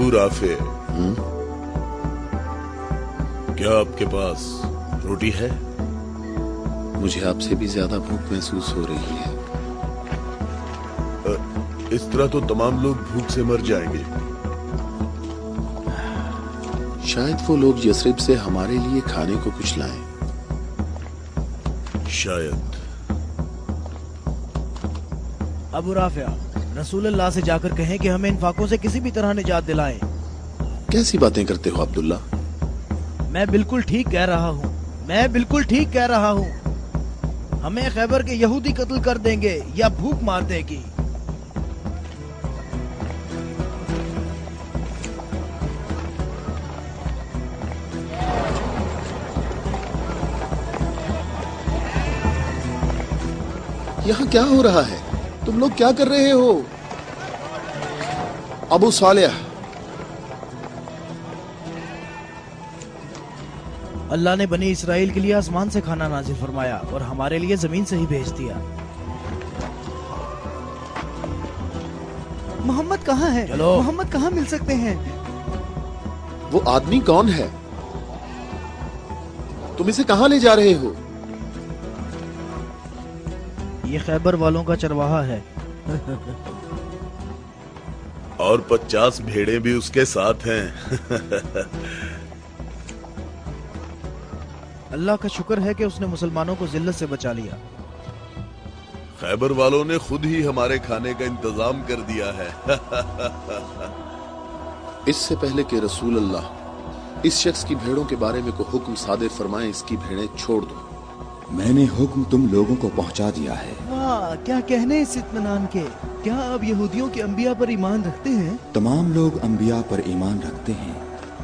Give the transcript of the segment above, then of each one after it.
Abu Rafe, क्या आपके पास रोटी है? मुझे आपसे भी ज्यादा भूख महसूस हो रही है। इस तरह तो तमाम लोग भूख से मर जाएंगे। शायद वो लोग यसरिब से हमारे लिए खाने को कुछ लाएं। शायद। अबू राफिया, रसूलुल्लाह से जाकर कहें कि हमें इन फाकों से किसी भी तरह निजात दिलाएं। कैसी बातें करते हो अब्दुल्ला? मैं बिल्कुल ठीक कह रहा हूँ, मैं बिल्कुल ठीक कह रहा हूँ। हमें खैबर के यहूदी कत्ल कर देंगे या भूख मार देगी। यहाँ क्या हो रहा है? तुम लोग क्या कर रहे हो? अबू सालेह, अल्लाह ने बनी इसराइल के लिए आसमान से खाना नाजिल फरमाया और हमारे लिए जमीन से ही भेज दिया। मोहम्मद कहाँ है? चलो। मोहम्मद कहाँ मिल सकते हैं? वो आदमी कौन है? तुम इसे कहाँ ले जा रहे हो? ये खैबर वालों का चरवाहा है। और 50 भेड़ें भी उसके साथ हैं। अल्लाह का शुक्र है कि उसने मुसलमानों को जिल्लत से बचा लिया। खैबर वालों ने खुद ही हमारे खाने का इंतजाम कर दिया है। इससे पहले कि रसूल अल्लाह इस शख्स की भेड़ों के बारे में को हुक्म सादिर फरमाए, इसकी भेड़ें छोड़ दो। मैंने हुक्म तुम लोगों को पहुंचा दिया है। वाह, क्या कहने इस इत्मीनान के। क्या आप यहूदियों के अंबिया पर ईमान रखते हैं? तमाम लोग अंबिया पर ईमान रखते हैं,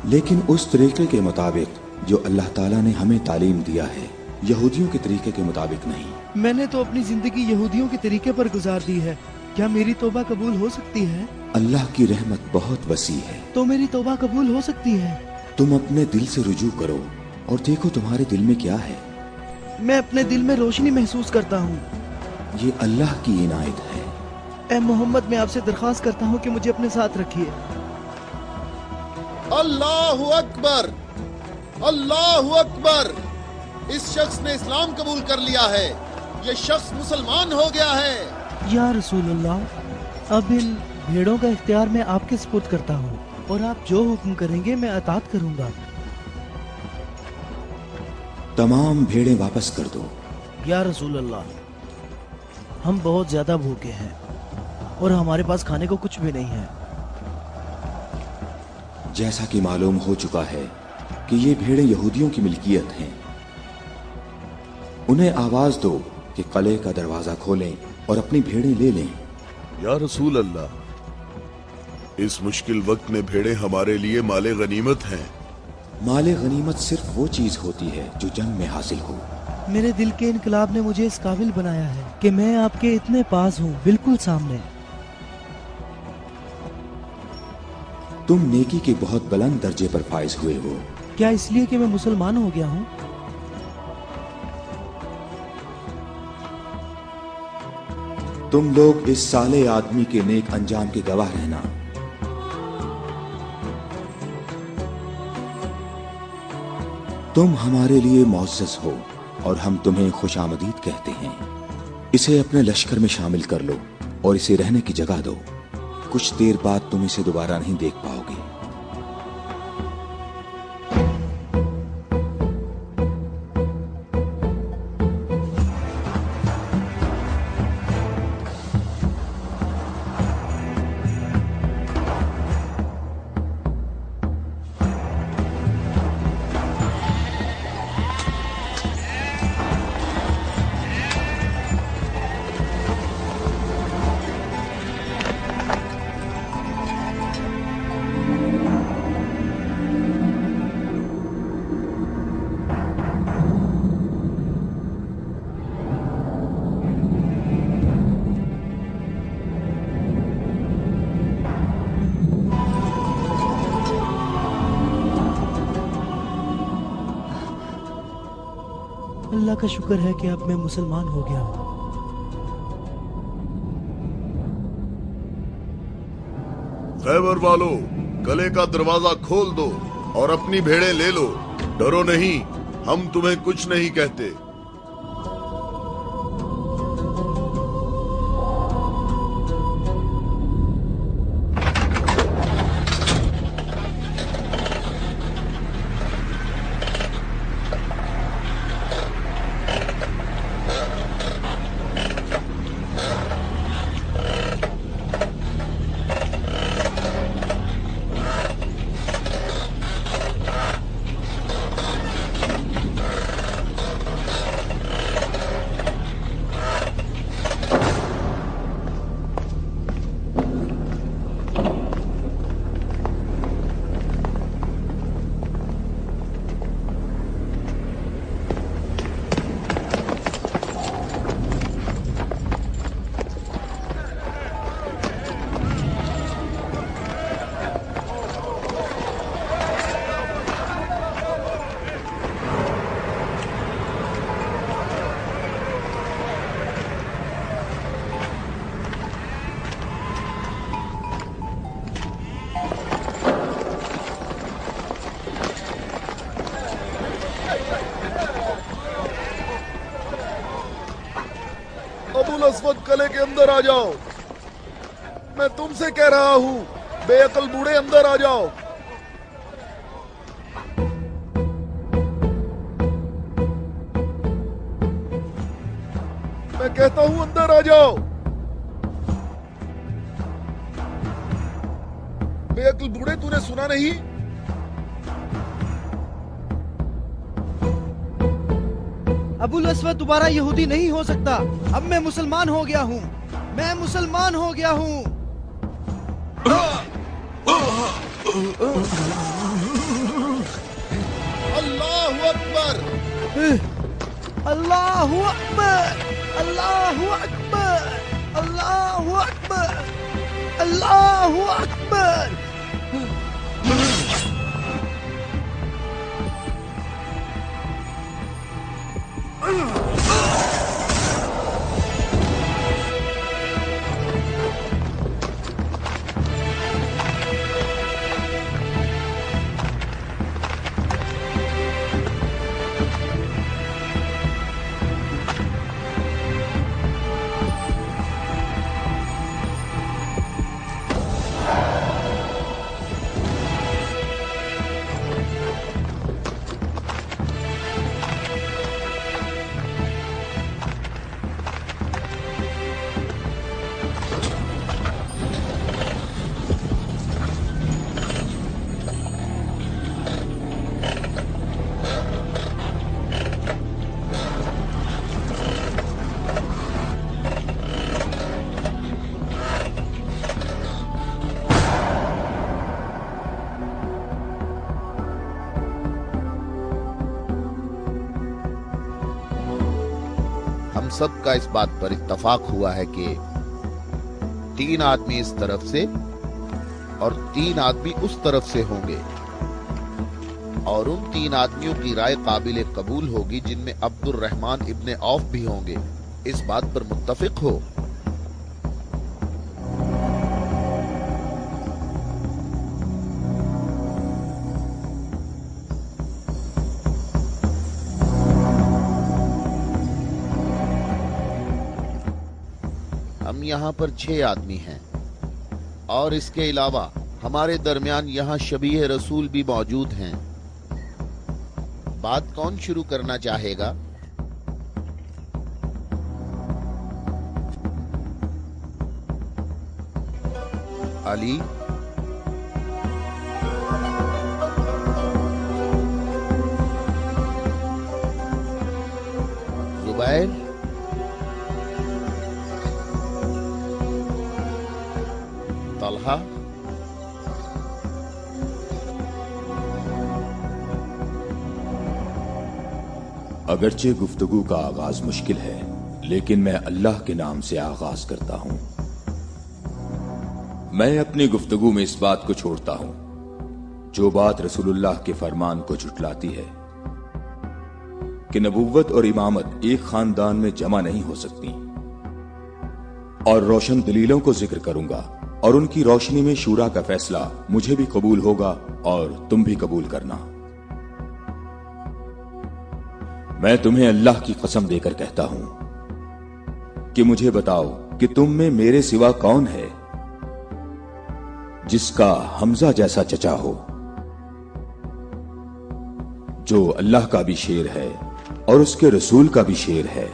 लेकिन उस तरीके के मुताबिक जो अल्लाह ताला ने हमें तालीम दिया है, यहूदियों के तरीके के मुताबिक नहीं। मैंने तो अपनी जिंदगी यहूदियों के तरीके पर गुजार दी है। क्या मेरी तौबा कबूल हो सकती है? अल्लाह की रहमत बहुत वसी है। तो मेरी तौबा कबूल हो सकती है? तुम अपने दिल से रुजू करो और देखो तुम्हारे दिल में क्या है। मैं अपने दिल में रोशनी महसूस करता हूँ। ये अल्लाह की इनायत है। ए मोहम्मद, मैं आपसे दरख्वास्त करता हूँ कि मुझे अपने साथ रखिए। अल्लाहु अकबर, अल्लाहु अकबर। इस शख्स ने इस्लाम कबूल कर लिया है। ये शख्स मुसलमान हो गया है। या रसूलुल्लाह, अब इन भेड़ों का इख्तियार मैं आपके सुपुर्द करता हूँ और आप जो हुक्म करेंगे मैं अतात करूंगा। तमाम भेड़ें वापस कर दो। या रसूल अल्लाह, हम बहुत ज्यादा भूखे हैं और हमारे पास खाने को कुछ भी नहीं है। जैसा कि मालूम हो चुका है कि ये भेड़ें यहूदियों की मिल्कियत हैं, उन्हें आवाज दो कि किले का दरवाजा खोलें और अपनी भेड़ें ले लें। या रसूल अल्लाह, इस मुश्किल वक्त में भेड़ें हमारे लिए माले गनीमत हैं। माले गनीमत सिर्फ वो चीज होती है जो जंग में हासिल हो। मेरे दिल के इनकलाब ने मुझे इस काबिल बनाया है कि मैं आपके इतने पास हूँ, बिल्कुल सामने। तुम नेकी के बहुत बुलंद दर्जे पर फाइज हुए हो। क्या इसलिए कि मैं मुसलमान हो गया हूँ? तुम लोग इस साले आदमी के नेक अंजाम के गवाह रहना। तुम हमारे लिए मुअज़्ज़ज़ हो और हम तुम्हें खुशामदीद कहते हैं। इसे अपने लश्कर में शामिल कर लो और इसे रहने की जगह दो। कुछ देर बाद तुम इसे दोबारा नहीं देख पाओगे। अल्लाह का शुक्र है कि अब मैं मुसलमान हो गया हूँ। खैबर वालों, कले का दरवाजा खोल दो और अपनी भेड़ें ले लो। डरो नहीं, हम तुम्हें कुछ नहीं कहते। अबुल अस्वद, कले के अंदर आ जाओ। मैं तुमसे कह रहा हूं, बेअकल बूढ़े अंदर आ जाओ। मैं कहता हूं अंदर आ जाओ। बेअकल बूढ़े, तूने सुना नहीं? अबुल अस्वद दोबारा यहूदी नहीं हो सकता। अब मैं मुसलमान हो गया हूँ। मैं मुसलमान हो गया हूँ। अल्लाहु अकबर। अल्लाहु अकबर, अल्लाहु अकबर, अल्लाहु अकबर, अल्लाहु अकबर। हम सब का इस बात पर इत्तफाक हुआ है कि 3 आदमी इस तरफ से और 3 आदमी उस तरफ से होंगे, और उन 3 आदमियों की राय काबिल कबूल होगी जिनमें अब्दुर रहमान इब्ने औफ भी होंगे। इस बात पर मुत्तफिक हो? हम यहाँ पर 6 आदमी हैं, और इसके अलावा हमारे दरमियान यहाँ शबीह रसूल भी मौजूद हैं। बात कौन शुरू करना चाहेगा? अली? जुबैर? तलहा? अगरचे गुफ्तगू का आगाज मुश्किल है, लेकिन मैं अल्लाह के नाम से आगाज करता हूं। मैं अपनी गुफ्तगू में इस बात को छोड़ता हूं जो बात रसूलुल्लाह के फरमान को झुटलाती है कि नबुव्वत और इमामत एक खानदान में जमा नहीं हो सकती, और रोशन दलीलों को जिक्र करूंगा और उनकी रोशनी में शूरा का फैसला मुझे भी कबूल होगा और तुम भी कबूल करना। मैं तुम्हें अल्लाह की कसम देकर कहता हूं कि मुझे बताओ कि तुम में मेरे सिवा कौन है जिसका हमजा जैसा चचा हो, जो अल्लाह का भी शेर है और उसके रसूल का भी शेर है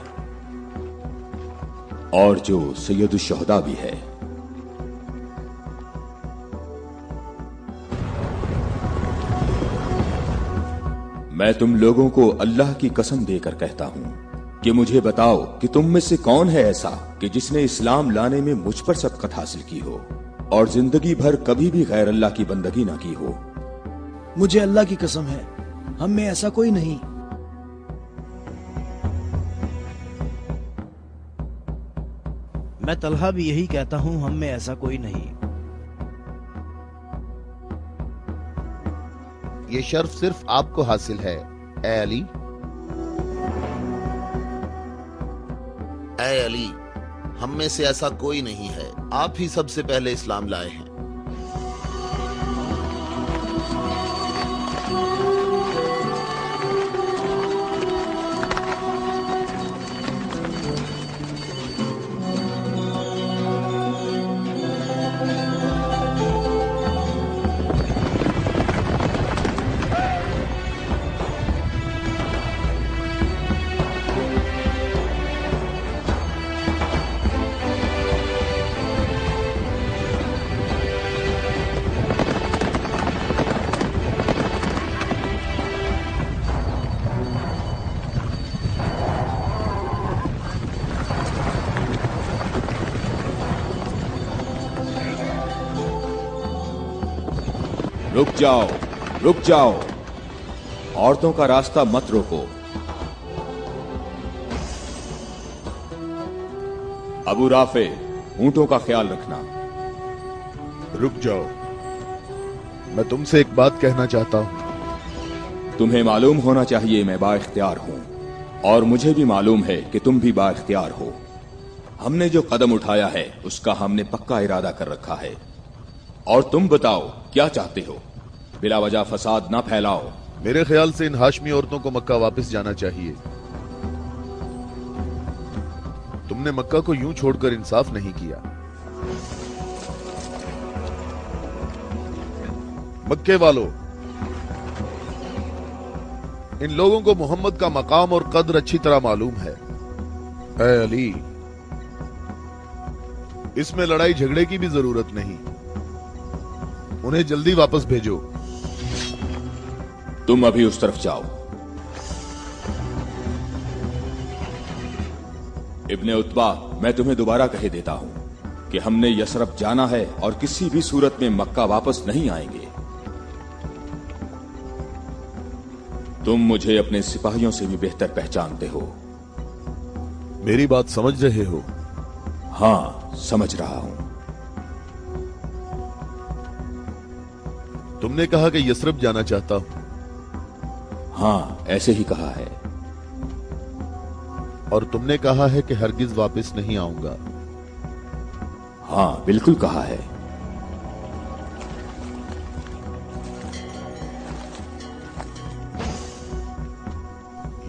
और जो सैयदुल शुहदा भी है। मैं तुम लोगों को अल्लाह की कसम देकर कहता हूं कि मुझे बताओ कि तुम में से कौन है ऐसा कि जिसने इस्लाम लाने में मुझ पर सबकत हासिल की हो और जिंदगी भर कभी भी गैर अल्लाह की बंदगी ना की हो। मुझे अल्लाह की कसम है, हम में ऐसा कोई नहीं। मैं तलहा भी यही कहता हूं, हम में ऐसा कोई नहीं। ये शर्फ सिर्फ आपको हासिल है ए अली। ऐ अली, हम में से ऐसा कोई नहीं है, आप ही सबसे पहले इस्लाम लाए हैं। रुक जाओ, औरतों का रास्ता मत रोको। अबू राफे, ऊंटों का ख्याल रखना। रुक जाओ, मैं तुमसे एक बात कहना चाहता हूं। तुम्हें मालूम होना चाहिए मैं बाइख्तियार हूं और मुझे भी मालूम है कि तुम भी बाइख्तियार हो। हमने जो कदम उठाया है उसका हमने पक्का इरादा कर रखा है। और तुम बताओ क्या चाहते हो? बिला वजह फसाद ना फैलाओ। मेरे ख्याल से इन हाशमी औरतों को मक्का वापस जाना चाहिए। तुमने मक्का को यूं छोड़कर इंसाफ नहीं किया। मक्के वालों, इन लोगों को मोहम्मद का मकाम और कद्र अच्छी तरह मालूम है। ऐ अली, इसमें लड़ाई झगड़े की भी जरूरत नहीं। उन्हें जल्दी वापस भेजो। तुम अभी उस तरफ जाओ। इब्ने उतबा, मैं तुम्हें दोबारा कहे देता हूं कि हमने यसरब जाना है और किसी भी सूरत में मक्का वापस नहीं आएंगे। तुम मुझे अपने सिपाहियों से भी बेहतर पहचानते हो। मेरी बात समझ रहे हो? हां, समझ रहा हूं। तुमने कहा कि यसरब जाना चाहता हूं। हां, ऐसे ही कहा है। और तुमने कहा है कि हरगिज वापस नहीं आऊंगा। हां, बिल्कुल कहा है।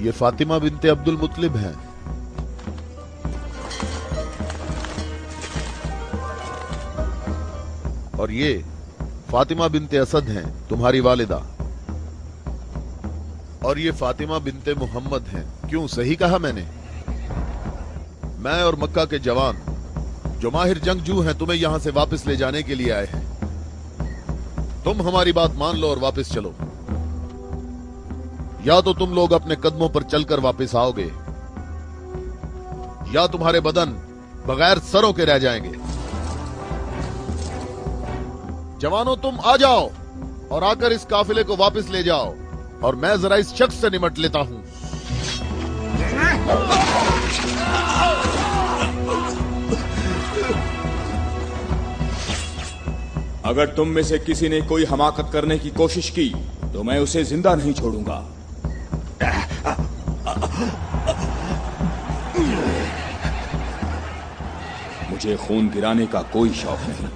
ये फातिमा बिनते अब्दुल मुत्तलिब हैं। और ये फातिमा बिनते असद हैं, तुम्हारी वालिदा। और ये फातिमा बिनते मोहम्मद हैं। क्यों, सही कहा मैंने? मैं और मक्का के जवान जो माहिर जंगजू हैं तुम्हें यहां से वापस ले जाने के लिए आए हैं। तुम हमारी बात मान लो और वापस चलो। या तो तुम लोग अपने कदमों पर चलकर वापस आओगे या तुम्हारे बदन बगैर सरों के रह जाएंगे। जवानों, तुम आ जाओ और आकर इस काफिले को वापस ले जाओ और मैं जरा इस शख्स से निमट लेता हूं। अगर तुम में से किसी ने कोई हमाकत करने की कोशिश की तो मैं उसे जिंदा नहीं छोड़ूंगा। मुझे खून गिराने का कोई शौक नहीं।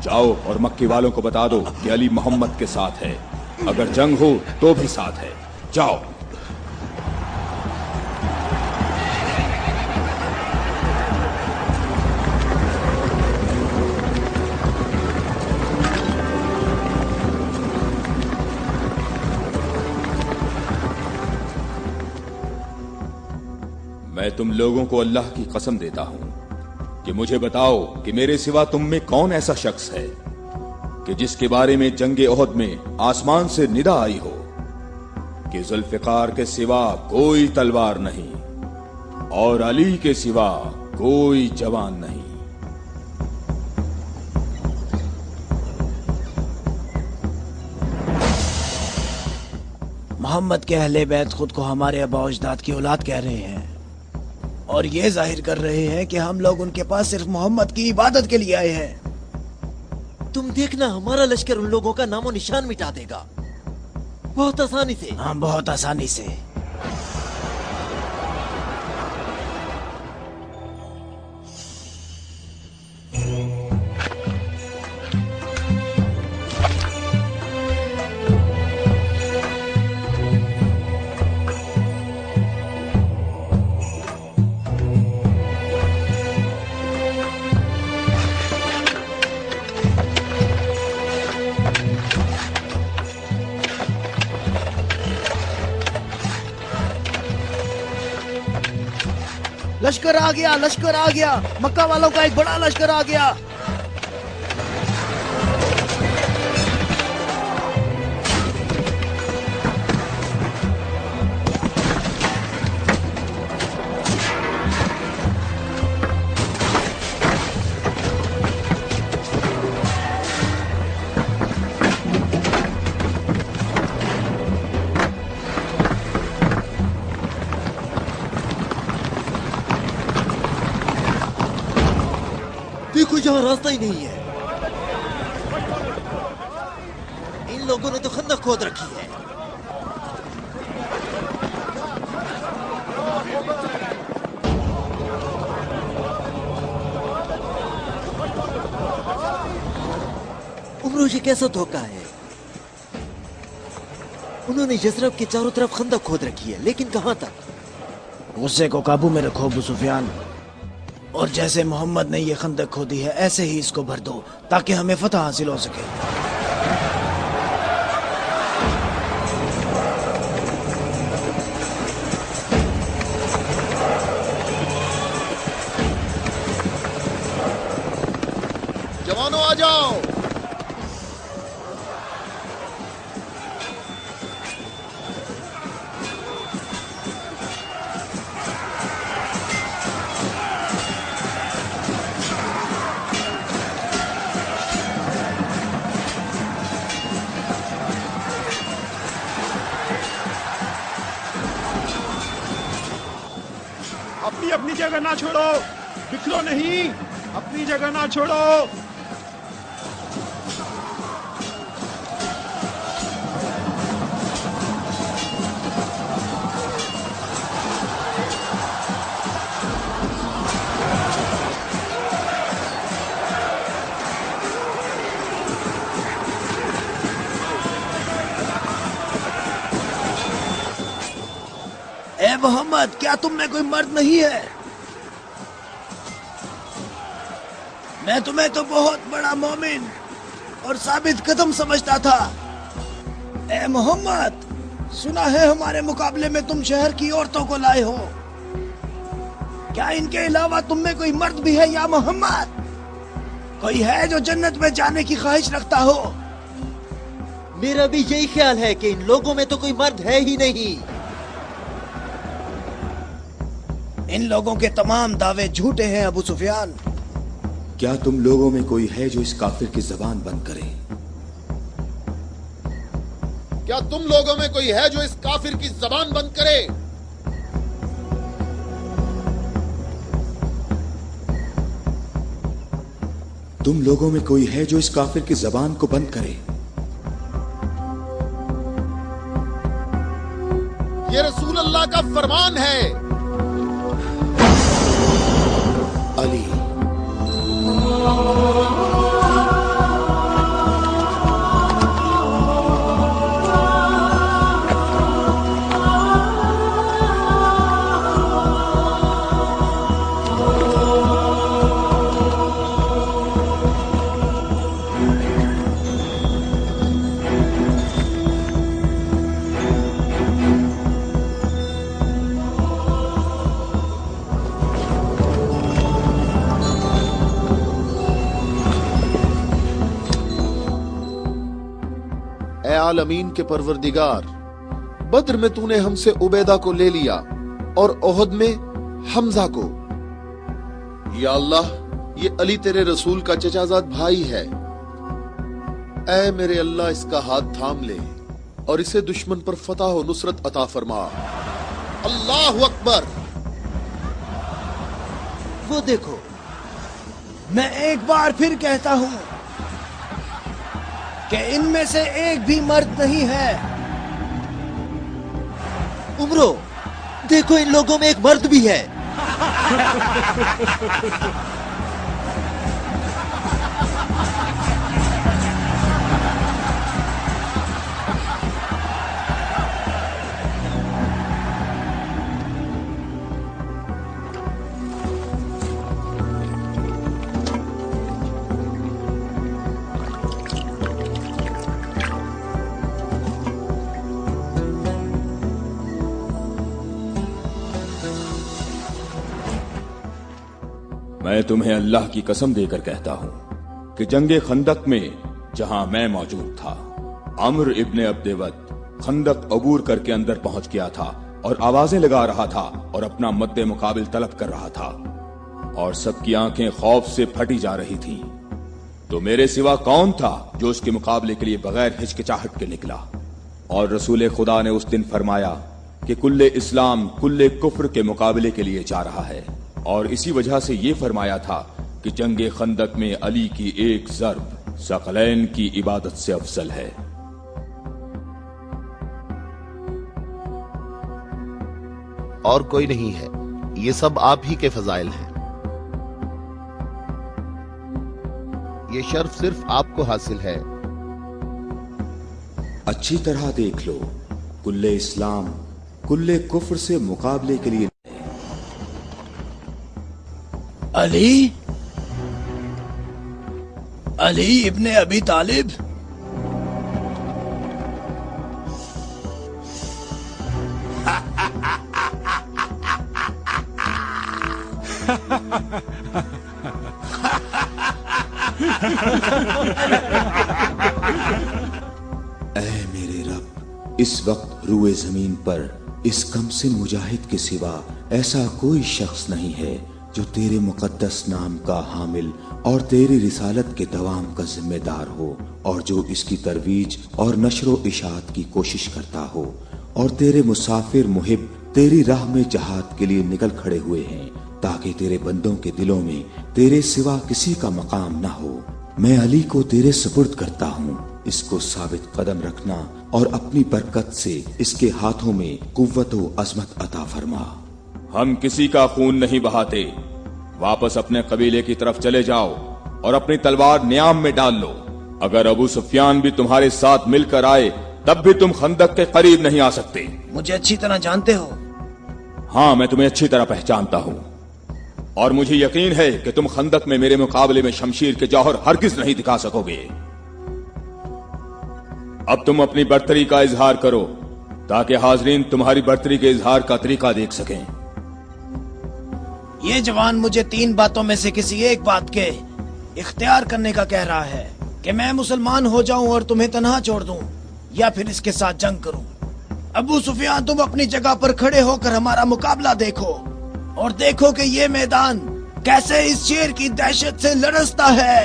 जाओ और मक्के वालों को बता दो कि अली मोहम्मद के साथ है, अगर जंग हो तो भी साथ है। जाओ। मैं तुम लोगों को अल्लाह की कसम देता हूं कि मुझे बताओ कि मेरे सिवा तुम में कौन ऐसा शख्स है कि जिसके बारे में जंगे ओहद में आसमान से निदा आई हो कि जुल्फिकार के सिवा कोई तलवार नहीं और अली के सिवा कोई जवान नहीं। मोहम्मद के अहले बैत खुद को हमारे आबा अजदाद की औलाद कह रहे हैं और ये जाहिर कर रहे हैं कि हम लोग उनके पास सिर्फ मोहम्मद की इबादत के लिए आए हैं। तुम देखना हमारा लश्कर उन लोगों का नामो निशान मिटा देगा, बहुत आसानी से। हाँ, बहुत आसानी से। लश्कर आ गया, लश्कर आ गया, मक्का वालों का एक बड़ा लश्कर आ गया। देखो यहाँ रास्ता ही नहीं है। इन लोगों ने तो खंदक खोद रखी है। उम्रो, ये कैसा धोखा है? उन्होंने यसरब के चारों तरफ खंदक खोद रखी है, लेकिन कहां तक? गुस्से को काबू में रखो अबू सुफियान, और जैसे मोहम्मद ने ये खंदक खोदी है ऐसे ही इसको भर दो ताकि हमें फतह हासिल हो सके। जवानों आ जाओ। अपनी अपनी जगह ना छोड़ो, बिखरो नहीं, अपनी जगह ना छोड़ो। ए मोहम्मद, क्या तुम में कोई मर्द नहीं है? मैं तुम्हें तो बहुत बड़ा मोमिन और साबित कदम समझता था। ए मोहम्मद, सुना है हमारे मुकाबले में तुम शहर की औरतों को लाए हो। क्या इनके अलावा तुम में कोई मर्द भी है या मोहम्मद? कोई है जो जन्नत में जाने की ख्वाहिश रखता हो? मेरा भी यही ख्याल है कि इन लोगों में तो कोई मर्द है ही नहीं। इन लोगों के तमाम दावे झूठे हैं अबू सुफियान। क्या तुम लोगों में कोई है जो इस काफिर की जबान बंद करे? क्या तुम लोगों में कोई है जो इस काफिर की जबान बंद करे? तुम लोगों में कोई है जो इस काफिर की जबान को बंद करे? ये रसूल अल्लाह का फरमान है। अली आलमीन के परवरदिगार, बद्र में तूने हमसे उबैदा को ले लिया और ओहद में हमजा को। या अल्लाह, ये अली तेरे रसूल का चचाजाद भाई है। ऐ मेरे अल्लाह, इसका हाथ थाम ले और इसे दुश्मन पर फतह और नुसरत अता फरमा। अल्लाह अकबर। वो देखो, मैं एक बार फिर कहता हूं कि इनमें से एक भी मर्द नहीं है। उमरो, देखो इन लोगों में एक मर्द भी है। मैं तुम्हें अल्लाह की कसम देकर कहता हूं कि जंगे खंदक में जहां मैं मौजूद था, अम्र इब्ने अब्देवद खंदक अबूर करके अंदर पहुंच गया था और आवाजें लगा रहा था और अपना मद्दे मुकाबिल तलब कर रहा था, और सबकी आंखें खौफ से फटी जा रही थीं। तो मेरे सिवा कौन था जो उसके मुकाबले के लिए बगैर हिचकिचाहट के निकला? और रसूल खुदा ने उस दिन फरमाया कि कुल्ले इस्लाम कुल्ले कुफ्र के मुकाबले के लिए जा रहा है, और इसी वजह से ये फरमाया था कि जंगे खंदक में अली की एक ज़र्ब सकलैन की इबादत से अफजल है। और कोई नहीं है, ये सब आप ही के फजाइल हैं। ये शर्फ सिर्फ आपको हासिल है। अच्छी तरह देख लो, कुल्ले इस्लाम कुल्ले कुफ्र से मुकाबले के लिए अली, अली इब्ने अबी तालिब। ऐ मेरे रब, इस वक्त रूए जमीन पर इस कमसिन मुजाहिद के सिवा ऐसा कोई शख्स नहीं है जो तेरे मुकद्दस नाम का हामिल और तेरी रिसालत के दवाम का जिम्मेदार हो, और जो इसकी तरवीज और नशरो इशात की कोशिश करता हो, और तेरे मुसाफिर मुहिब तेरी राह में जहाद के लिए निकल खड़े हुए हैं, ताकि तेरे बंदों के दिलों में तेरे सिवा किसी का मकाम न हो। मैं अली को तेरे सुपुर्द करता हूँ, इसको साबित कदम रखना और अपनी बरकत से इसके हाथों में कुव्वत व अजमत अता फरमा। हम किसी का खून नहीं बहाते, वापस अपने कबीले की तरफ चले जाओ और अपनी तलवार न्याम में डाल लो। अगर अबू सुफियान भी तुम्हारे साथ मिलकर आए तब भी तुम खंदक के करीब नहीं आ सकते। मुझे अच्छी तरह जानते हो। हाँ, मैं तुम्हें अच्छी तरह पहचानता हूँ, और मुझे यकीन है कि तुम खंदक में मेरे मुकाबले में शमशीर के जौहर हरगिज नहीं दिखा सकोगे। अब तुम अपनी बर्तरी का इजहार करो ताकि हाजरीन तुम्हारी बर्तरी के इजहार का तरीका देख सकें। ये जवान मुझे 3 बातों में से किसी एक बात के इख्तियार करने का कह रहा है कि मैं मुसलमान हो जाऊं और तुम्हें तन्हा छोड़ दूं, या फिर इसके साथ जंग करूं। अबू सुफियान, तुम अपनी जगह पर खड़े होकर हमारा मुकाबला देखो और देखो कि ये मैदान कैसे इस शेर की दहशत से लरसता है।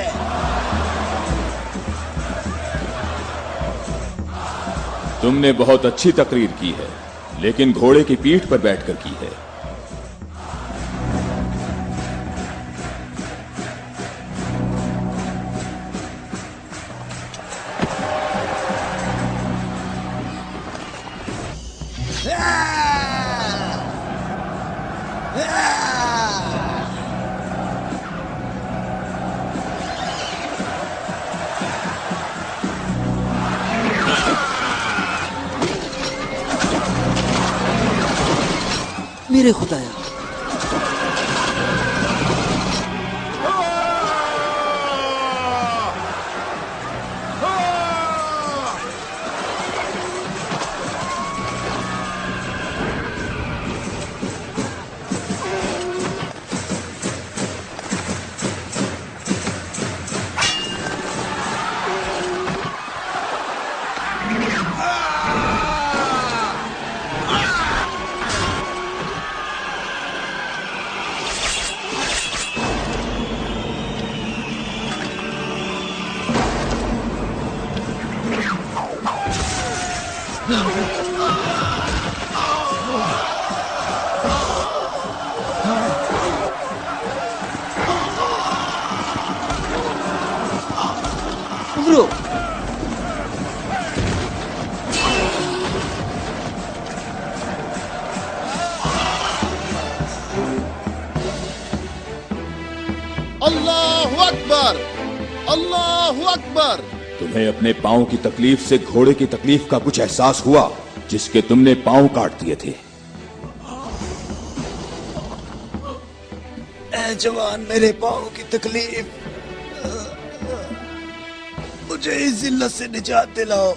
तुमने बहुत अच्छी तकरीर की है, लेकिन घोड़े की पीठ पर बैठकर की है। मेरे खुदाया, अल्लाह अकबर। तुम्हें अपने पांव की तकलीफ से घोड़े की तकलीफ का कुछ एहसास हुआ जिसके तुमने पांव काट दिए थे? ए जवान, मेरे पाँव की तकलीफ, मुझे इस जिल्लत से निजात दिलाओ।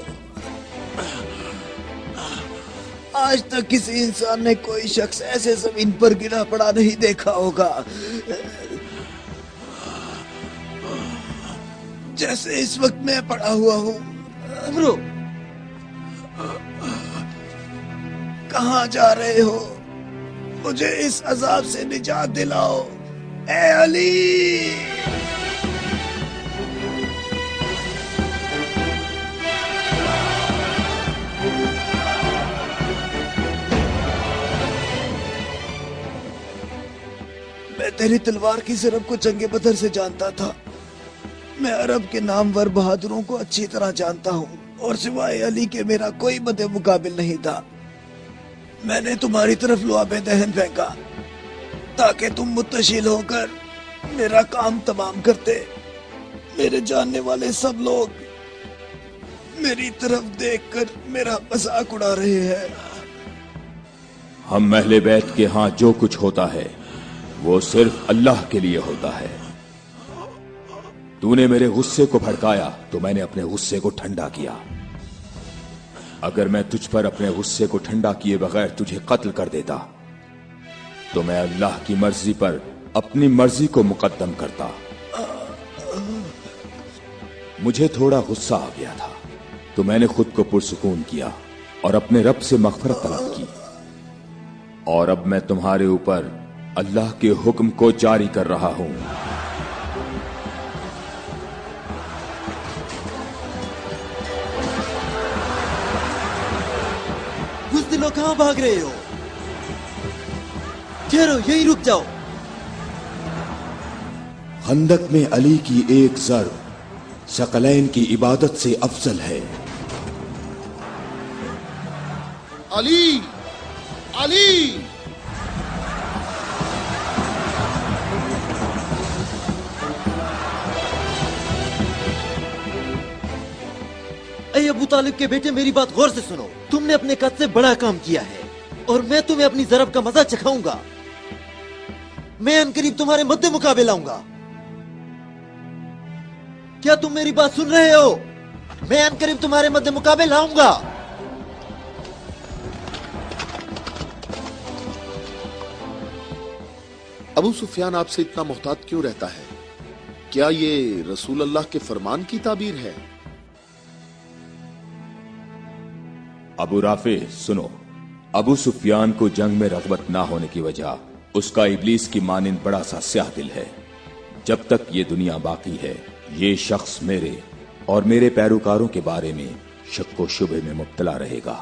आज तक किसी इंसान ने कोई शख्स ऐसे जमीन पर गिरा पड़ा नहीं देखा होगा जैसे इस वक्त मैं पड़ा हुआ हूँ। अमरो, कहाँ जा रहे हो? मुझे इस अजाब से निजात दिलाओ, ए अली। मैं तेरी तलवार की ज़रब को जंगे बदर से जानता था। मैं अरब के नामवर बहादुरों को अच्छी तरह जानता हूँ और सिवाय अली के मेरा कोई मद्दे मुकाबिल नहीं था। मैंने तुम्हारी तरफ लुआबे दहन फेंका ताकि तुम मुत्तशिल होकर मेरा काम तमाम करते। मेरे जानने वाले सब लोग मेरी तरफ देखकर मेरा मजाक उड़ा रहे हैं। हम अहले बैत के यहाँ जो कुछ होता है वो सिर्फ अल्लाह के लिए होता है। तूने मेरे गुस्से को भड़काया तो मैंने अपने गुस्से को ठंडा किया। अगर मैं तुझ पर अपने गुस्से को ठंडा किए बगैर तुझे कत्ल कर देता तो मैं अल्लाह की मर्जी पर अपनी मर्जी को मुकद्दम करता। मुझे थोड़ा गुस्सा आ गया था तो मैंने खुद को पुरसुकून किया और अपने रब से मग़फ़िरत तलब की। और अब मैं तुम्हारे ऊपर अल्लाह के हुक्म को जारी कर रहा हूं। बुज़दिलों, कहां भाग रहे हो? ठहरो, यहीं रुक जाओ। खंदक में अली की एक ज़र्ब सकलैन की इबादत से अफजल है। अली, अली। ऐ अबू तालिब के बेटे, मेरी बात गौर से सुनो। तुमने अपने कद से बड़ा काम किया है और मैं तुम्हें अपनी ज़रब का मजा चखाऊंगा। मैं अनकरीब तुम्हारे मद्दे मुकाबले लाऊंगा। क्या तुम मेरी बात सुन रहे हो? मैं अनकरीब तुम्हारे मद्दे मुकाबले लाऊंगा। अबू सुफियान आपसे इतना मोहतात क्यों रहता है? क्या ये रसूल अल्लाह के फरमान की ताबीर है? अबू राफे सुनो, अबू सुफियान को जंग में रग़बत ना होने की वजह उसका इब्लीस की मानिंद बड़ा सा स्याह दिल है। जब तक ये दुनिया बाकी है ये शख्स मेरे और मेरे पैरोकारों के बारे में शक व शुबे में मुब्तला रहेगा।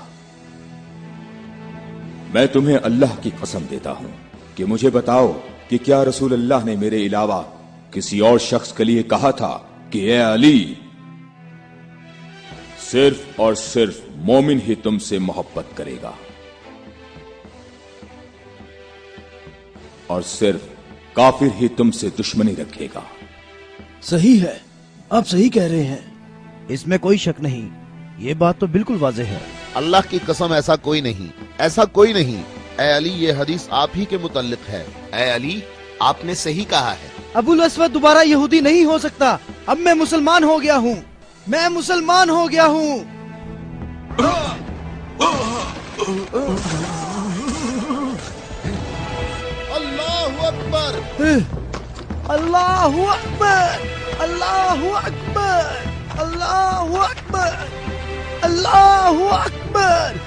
मैं तुम्हें अल्लाह की कसम देता हूं कि मुझे बताओ कि क्या रसूल अल्लाह ने मेरे अलावा किसी और शख्स के लिए कहा था कि ए अली, सिर्फ और सिर्फ मोमिन ही तुमसे मोहब्बत करेगा और सिर्फ काफिर ही तुमसे दुश्मनी रखेगा। सही है, आप सही कह रहे हैं। इसमें कोई शक नहीं, ये बात तो बिल्कुल वाज़ेह है। अल्लाह की कसम, ऐसा कोई नहीं, ऐसा कोई नहीं। ए अली, ये हदीस आप ही के मुतल्लिक है। ए अली, आपने सही कहा है। अबुल अस्वद दोबारा यहूदी नहीं हो सकता। अब मैं मुसलमान हो गया हूँ, मैं मुसलमान हो गया हूँ। अल्लाहु अकबर, अल्लाहु अकबर, अल्लाहु अकबर, अल्लाहु अकबर, अल्लाहु अकबर।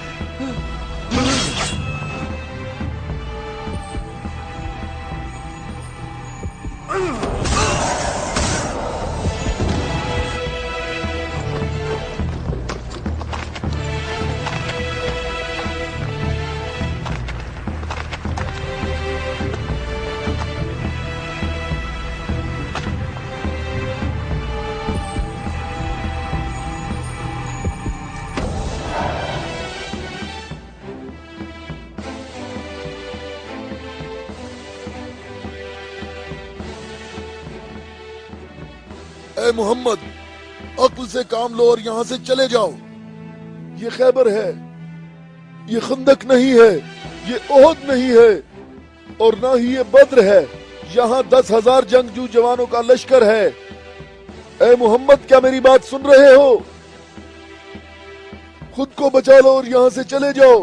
اے محمد، عقل سے کام لو اور یہاں سے چلے جاؤ. یہ خیبر ہے، یہ خندق نہیں ہے، یہ احد نہیں ہے، اور نہ ہی یہ بدر ہے. یہاں 10,000 جنگجو جوانوں کا لشکر ہے. اے محمد، کیا میری بات سن رہے ہو؟ خود کو بچا لو اور یہاں سے چلے جاؤ.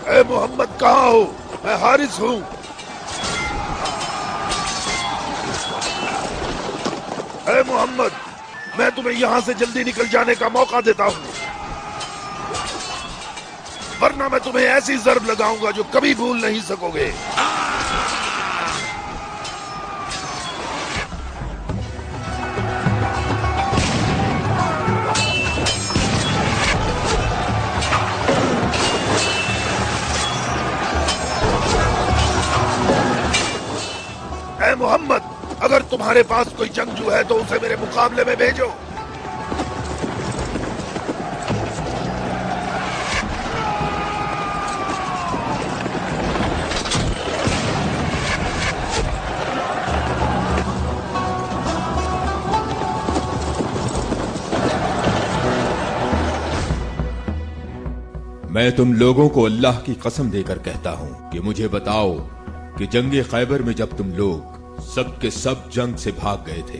اے محمد، کہاں ہو؟ میں حارث ہوں. اے محمد، میں تمہیں یہاں سے جلدی نکل جانے کا موقع دیتا ہوں، ورنہ میں تمہیں ایسی ضرب لگاؤں گا جو کبھی بھول نہیں سکو گے. اے محمد، اگر تمہارے پاس کوئی جنگجو ہے تو اسے میرے مقابلے میں بھیجو. میں تم لوگوں کو اللہ کی قسم دے کر کہتا ہوں کہ مجھے بتاؤ کہ جنگ خیبر میں جب تم لوگ سب کے سب جنگ سے بھاگ گئے تھے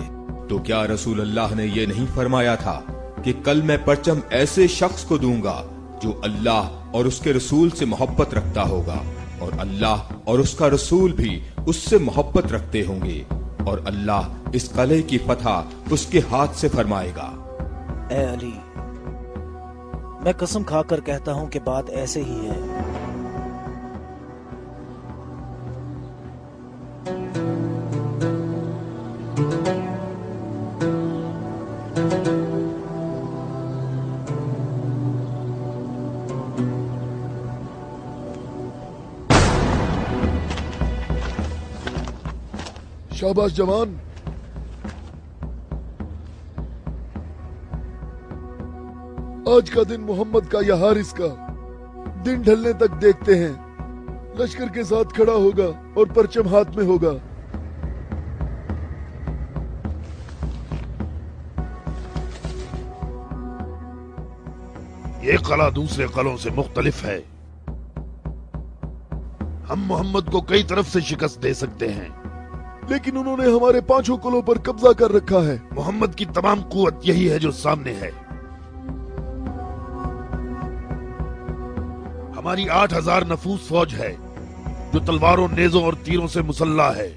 تو کیا رسول اللہ نے یہ نہیں فرمایا تھا کہ کل میں پرچم ایسے شخص کو دوں گا جو اللہ اور اس کے رسول سے محبت رکھتا ہوگا، اور اللہ اور اس کا رسول بھی اس سے محبت رکھتے ہوں گے، اور اللہ اس قلعے کی فتح اس کے ہاتھ سے فرمائے گا. اے علی، میں قسم کھا کر کہتا ہوں کہ بات ایسے ہی ہے. شاباش جوان. آج کا دن محمد کا یا حارث کا، دن ڈھلنے تک دیکھتے ہیں. لشکر کے ساتھ کھڑا ہوگا اور پرچم ہاتھ میں ہوگا. یہ قلعہ دوسرے قلعوں سے مختلف ہے. ہم محمد کو کئی طرف سے شکست دے سکتے ہیں، لیکن انہوں نے ہمارے 5 قلعوں پر قبضہ کر رکھا ہے. محمد کی تمام قوت یہی ہے جو سامنے ہے. ہماری 8,000 نفوس فوج ہے جو تلواروں، نیزوں اور تیروں سے مسلح ہے،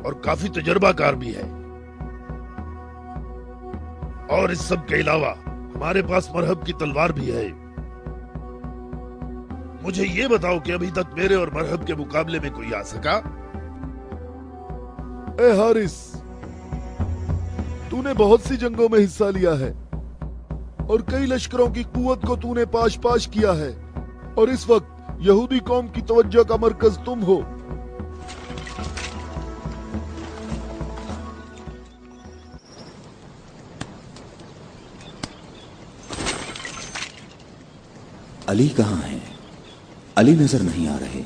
اور کافی تجربہ کار بھی ہے. اور اس سب کے علاوہ ہمارے پاس مرہب کی تلوار بھی ہے. مجھے یہ بتاؤ کہ ابھی تک میرے اور مرہب کے مقابلے میں کوئی آ سکا؟ اے حارث، تو نے بہت سی جنگوں میں حصہ لیا ہے اور کئی لشکروں کی قوت کو تو نے پاش پاش کیا ہے، اور اس وقت یہودی قوم کی توجہ کا مرکز تم ہو. علی کہاں ہیں؟ علی نظر نہیں آ رہے.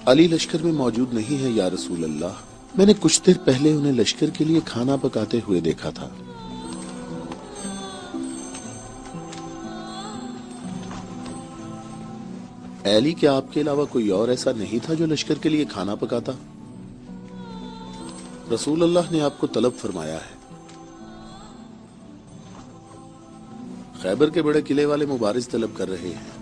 علی لشکر میں موجود نہیں ہے یا رسول اللہ. میں نے کچھ دیر پہلے انہیں لشکر کے لیے کھانا پکاتے ہوئے دیکھا تھا. एली, क्या आपके अलावा कोई और ऐसा नहीं था जो लश्कर के लिए खाना पकाता? रसूल अल्लाह ने आपको तलब फरमाया है। खैबर के बड़े किले वाले मुबारिज तलब कर रहे हैं।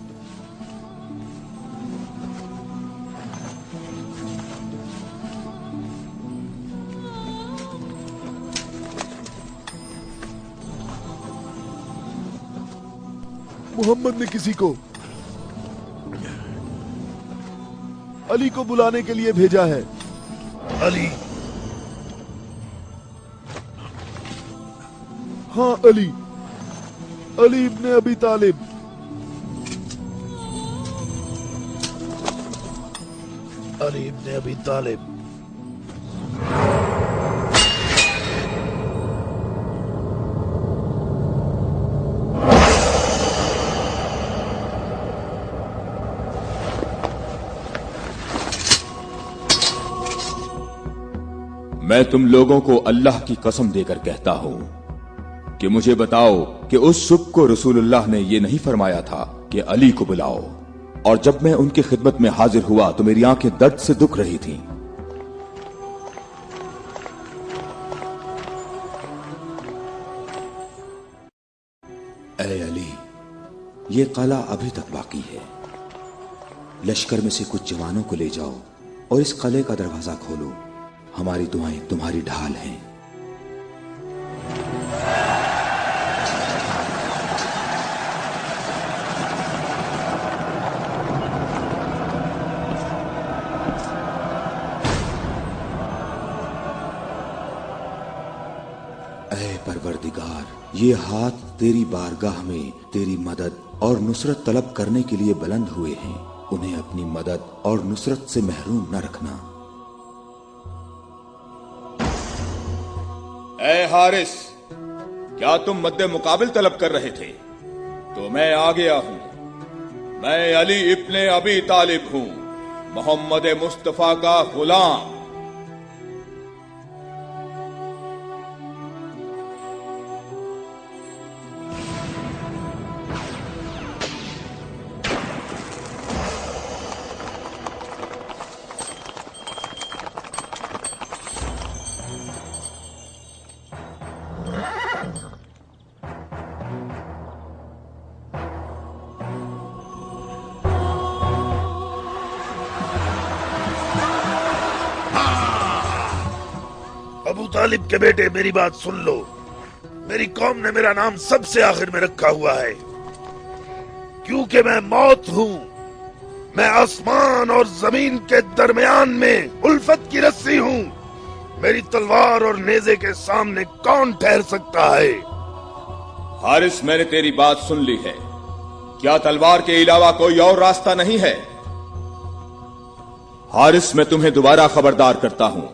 मोहम्मद ने किसी को अली को बुलाने के लिए भेजा है। अली? हाँ, अली इब्ने अबी तालिब। अली इब्ने अबी तालिब। मैं तुम लोगों को अल्लाह की कसम देकर कहता हूं कि मुझे बताओ कि उस सुबह को रसूलुल्लाह ने ये नहीं फरमाया था कि अली को बुलाओ, और जब मैं उनकी खिदमत में हाजिर हुआ तो मेरी आंखें दर्द से दुख रही थीं। ऐ अली, ये कला अभी तक बाकी है। लश्कर में से कुछ जवानों को ले जाओ और इस कले का दरवाजा खोलो। हमारी दुआएं तुम्हारी ढाल हैं। ऐ परवरदिगार, ये हाथ तेरी बारगाह में तेरी मदद और नुसरत तलब करने के लिए बुलंद हुए हैं। उन्हें अपनी मदद और नुसरत से महरूम न रखना। ऐ हारिस, क्या तुम मद्दे मुकाबिल तलब कर रहे थे? तो मैं आ गया हूं। मैं अली इब्ने अबी तालिब हूं, मोहम्मद मुस्तफा का गुलाम। अबू तालिब के बेटे, मेरी बात सुन लो। मेरी कौम ने मेरा नाम सबसे आखिर में रखा हुआ है, क्योंकि मैं मौत हूँ। मैं आसमान और जमीन के दरमियान में उल्फत की रस्सी हूँ। मेरी तलवार और नेज़े के सामने कौन ठहर सकता है? हारिस, मैंने तेरी बात सुन ली है। क्या तलवार के अलावा कोई और रास्ता नहीं है? हारिस, मैं तुम्हें दोबारा खबरदार करता हूं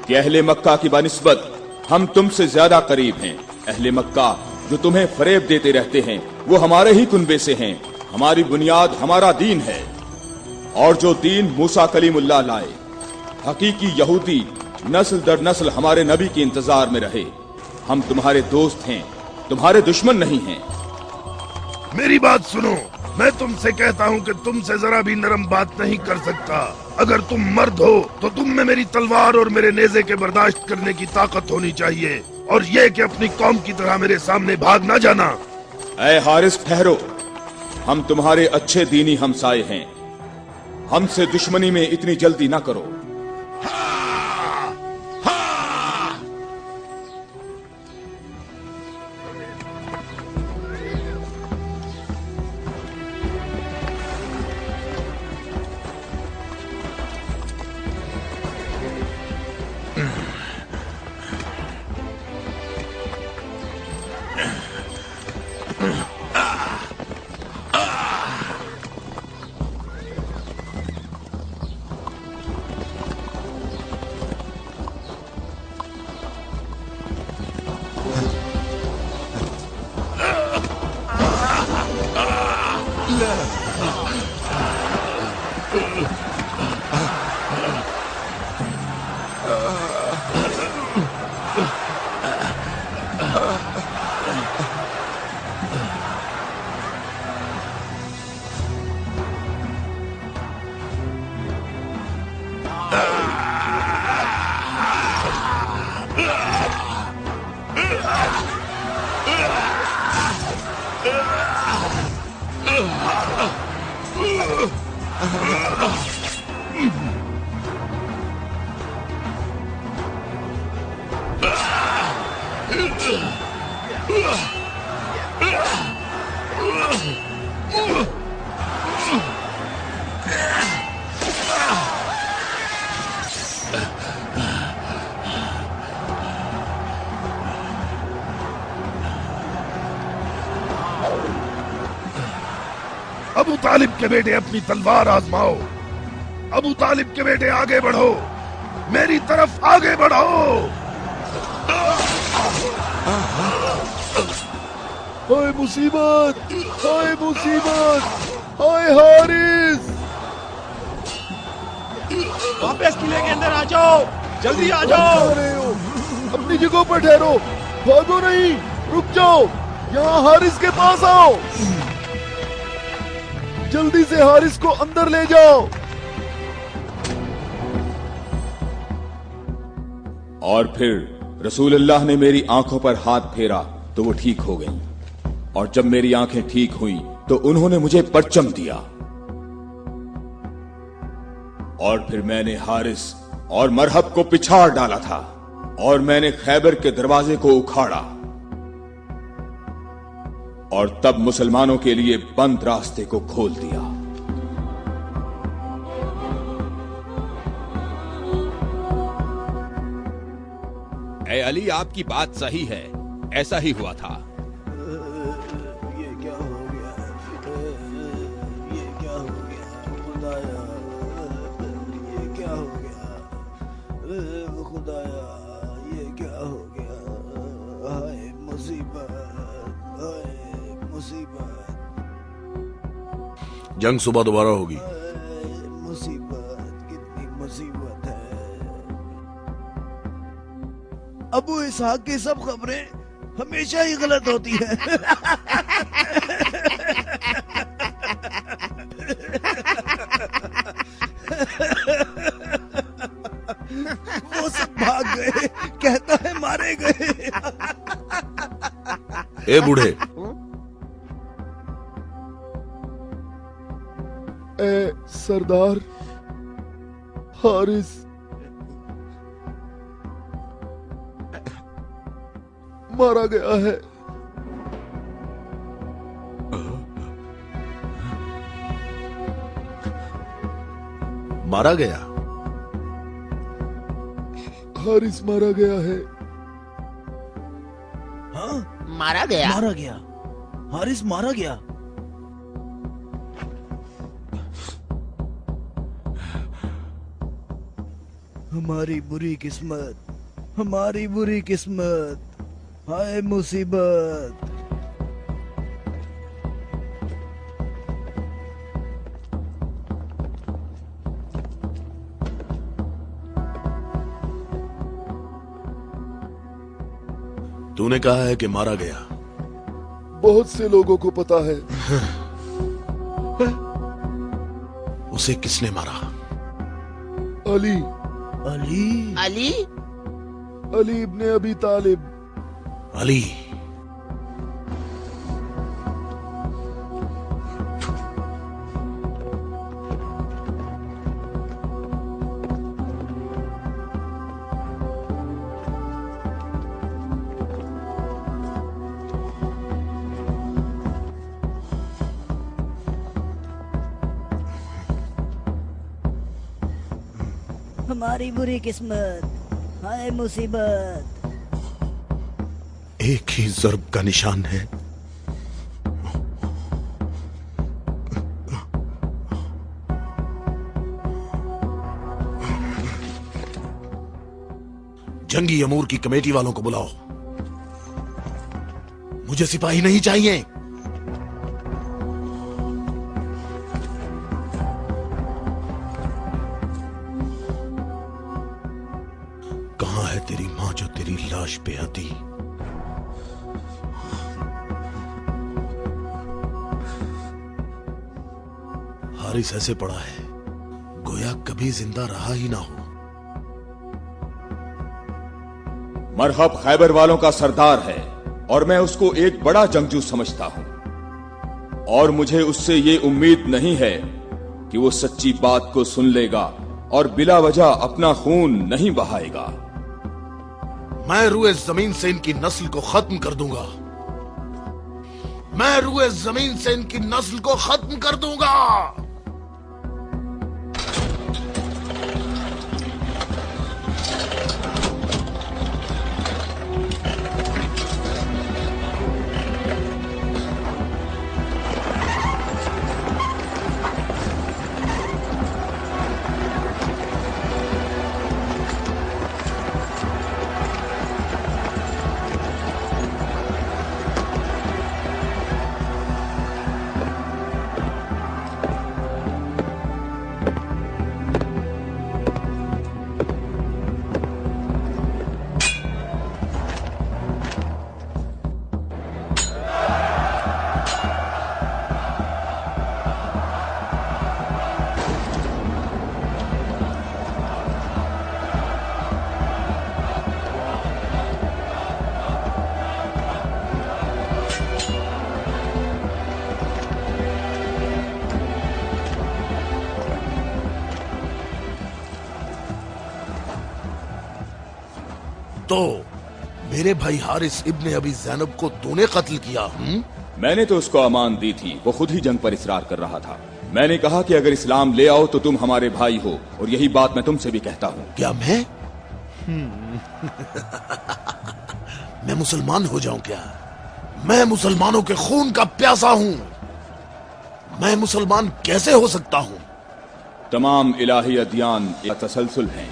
कि अहले मक्का की बनिस्बत हम तुमसे ज्यादा करीब हैं। अहले मक्का जो तुम्हें फरेब देते रहते हैं, वो हमारे ही कुनबे से हैं। हमारी बुनियाद हमारा दीन है, और जो दीन मूसा कलीमुल्लाह लाए, हकीकी यहूदी नस्ल दर नस्ल हमारे नबी के इंतजार में रहे। हम तुम्हारे दोस्त हैं, तुम्हारे दुश्मन नहीं हैं। मेरी बात सुनो, मैं तुमसे कहता हूँ कि तुमसे जरा भी नरम बात नहीं कर सकता। अगर तुम मर्द हो तो तुम में मेरी तलवार और मेरे नेज़े के बर्दाश्त करने की ताकत होनी चाहिए, और ये कि अपनी कौम की तरह मेरे सामने भाग ना जाना। ऐ हारिस, ठहरो। हम तुम्हारे अच्छे दीनी हमसाए हैं। हमसे दुश्मनी में इतनी जल्दी ना करो। अबू तालिब के बेटे अपनी तलवार आजमाओ। अबू तालिब के बेटे आगे बढ़ो, मेरी तरफ आगे बढ़ो। हाय मुसीबत, हाय मुसीबत, हाय हारिस। वापस किले के अंदर आ जाओ, जल्दी आ जाओ। जा रहे हो? अपनी जगह पर ठहरो, भागो नहीं, रुक जाओ। यहाँ हारिस के पास आओ, जल्दी से हारिस को अंदर ले जाओ। और फिर रसूलुल्लाह ने मेरी आंखों पर हाथ फेरा तो वो ठीक हो गई, और जब मेरी आंखें ठीक हुई तो उन्होंने मुझे परचम दिया। और फिर मैंने हारिस और मरहब को पिछाड़ डाला था, और मैंने खैबर के दरवाजे को उखाड़ा, और तब मुसलमानों के लिए बंद रास्ते को खोल दिया। ए अली, आपकी बात सही है, ऐसा ही हुआ था। ये क्या हो गया? ये क्या हो गया? खुदाया, ये क्या हो गया? खुदाया, ये क्या हो गया? हाय मुसीबत, हाय मुसीबत, जंग सुबह दोबारा होगी। मुसीबत, कितनी मुसीबत है। अबू इसहाक की सब खबरें हमेशा ही गलत होती है। वो सब भाग गए, कहता है मारे गए। ए बूढ़े, ए सरदार, हारिस मारा गया है। मारा गया? हारिस मारा गया है। हाँ, मारा गया। मारा गया, हारिस मारा गया। हमारी बुरी किस्मत, हमारी बुरी किस्मत, हाय मुसीबत। तूने कहा है कि मारा गया। बहुत से लोगों को पता है। उसे किसने मारा? अली, अली, अली, अली इब्ने अबी तालिब। अली? हमारी बुरी किस्मत, हाय मुसीबत। एक ही ज़र्ब का निशान है। जंगी अमूर की कमेटी वालों को बुलाओ। मुझे सिपाही नहीं चाहिए। कहां है तेरी मां जो तेरी लाश पे आती? हारिस ऐसे पड़ा है गोया कभी जिंदा रहा ही ना हो। मरहब खैबर वालों का सरदार है और मैं उसको एक बड़ा जंगजू समझता हूं, और मुझे उससे ये उम्मीद नहीं है कि वो सच्ची बात को सुन लेगा और बिला वजह अपना खून नहीं बहाएगा। मैं रुए जमीन से इनकी नस्ल को खत्म कर दूंगा। मैं रुए जमीन से इनकी नस्ल को खत्म कर दूंगा। तो मेरे भाई हारिस इब्ने अबी ज़ैनब को तूने कत्ल किया? मैंने तो उसको अमान दी थी, वो खुद ही जंग पर इसरार कर रहा था। मैंने कहा कि अगर इस्लाम ले आओ तो तुम हमारे भाई हो, और यही बात मैं तुमसे भी कहता हूँ। क्या मैं मैं मुसलमान हो जाऊं क्या? मैं मुसलमानों के खून का प्यासा हूं। मैं मुसलमान कैसे हो सकता हूं? तमाम इलाही अदियान एक तसलसल हैं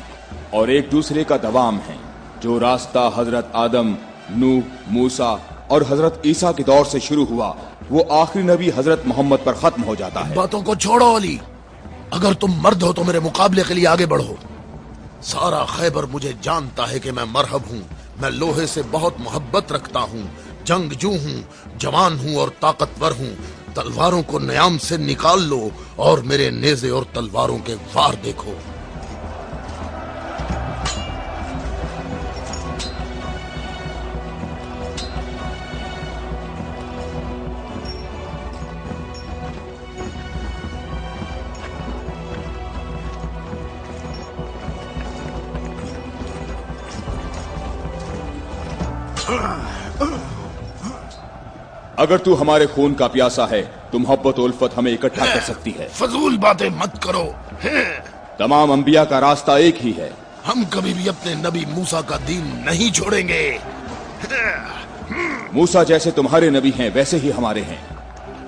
और एक दूसरे का दवाम है। जो रास्ता हजरत आदम, नूह, मूसा और हजरत ईसा के दौर से शुरू हुआ, वो आखिरी नबी हजरत मोहम्मद पर खत्म हो जाता है। बातों को छोड़ो अली, अगर तुम मर्द हो तो मेरे मुकाबले के लिए आगे बढ़ो। सारा खैबर मुझे जानता है कि मैं मरहब हूँ। मैं लोहे से बहुत मोहब्बत रखता हूँ, जंगजू हूँ, जवान हूँ और ताकतवर हूँ। तलवारों को न्याम से निकाल लो और मेरे नेज़े और तलवारों के वार देखो। अगर तू हमारे खून का प्यासा है तो मोहब्बत और उल्फत हमें इकट्ठा कर सकती है। फजूल बातें मत करो। तमाम अंबिया का रास्ता एक ही है। हम कभी भी अपने नबी मूसा का दीन नहीं छोड़ेंगे। मूसा जैसे तुम्हारे नबी हैं वैसे ही हमारे हैं।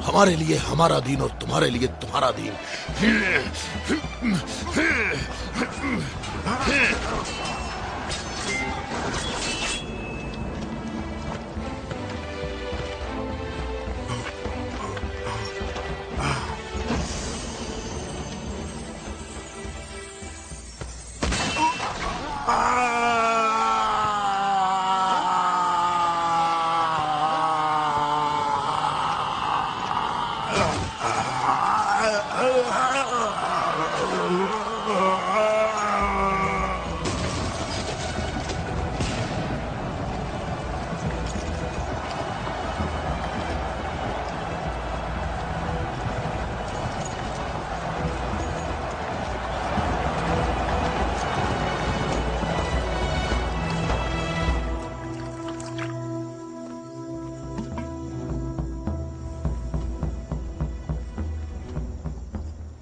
हमारे लिए हमारा दीन और तुम्हारे लिए तुम्हारा दीन।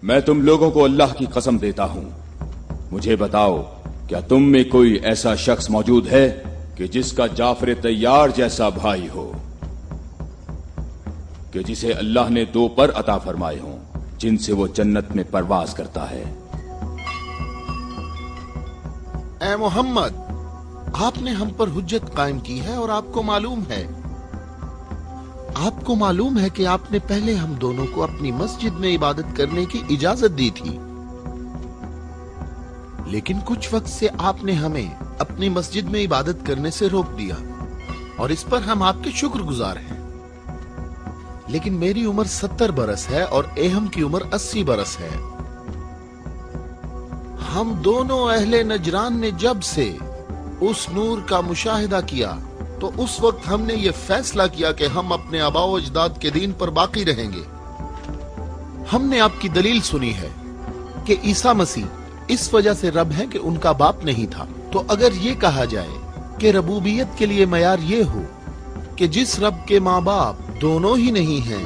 मैं तुम लोगों को अल्लाह की कसम देता हूं, मुझे बताओ क्या तुम में कोई ऐसा शख्स मौजूद है कि जिसका जाफर तैयार जैसा भाई हो, कि जिसे अल्लाह ने 2 पर अता फरमाए हों जिनसे वो जन्नत में परवाज करता है। ए मोहम्मद, आपने हम पर हुज्जत कायम की है और आपको मालूम है कि आपने पहले हम दोनों को अपनी मस्जिद में इबादत करने की इजाजत दी थी, लेकिन कुछ वक्त से आपने हमें अपनी मस्जिद में इबादत करने से रोक दिया और इस पर हम आपके शुक्रगुजार हैं। लेकिन मेरी उम्र 70 बरस है और एहम की उम्र 80 बरस है। हम दोनों अहले नजरान ने जब से उस नूर का मुशाहिदा किया तो उस वक्त हमने ये फैसला किया कि हम अपने आबाओ अजदाद के दीन पर बाकी रहेंगे। हमने आपकी दलील सुनी है کہ ईसा मसीह इस वजह से रब हैं कि उनका बाप नहीं था। तो अगर ये कहा जाए कि रबूबियत के लिए मयार ये हो कि जिस रब के माँ बाप दोनों ही नहीं हैं,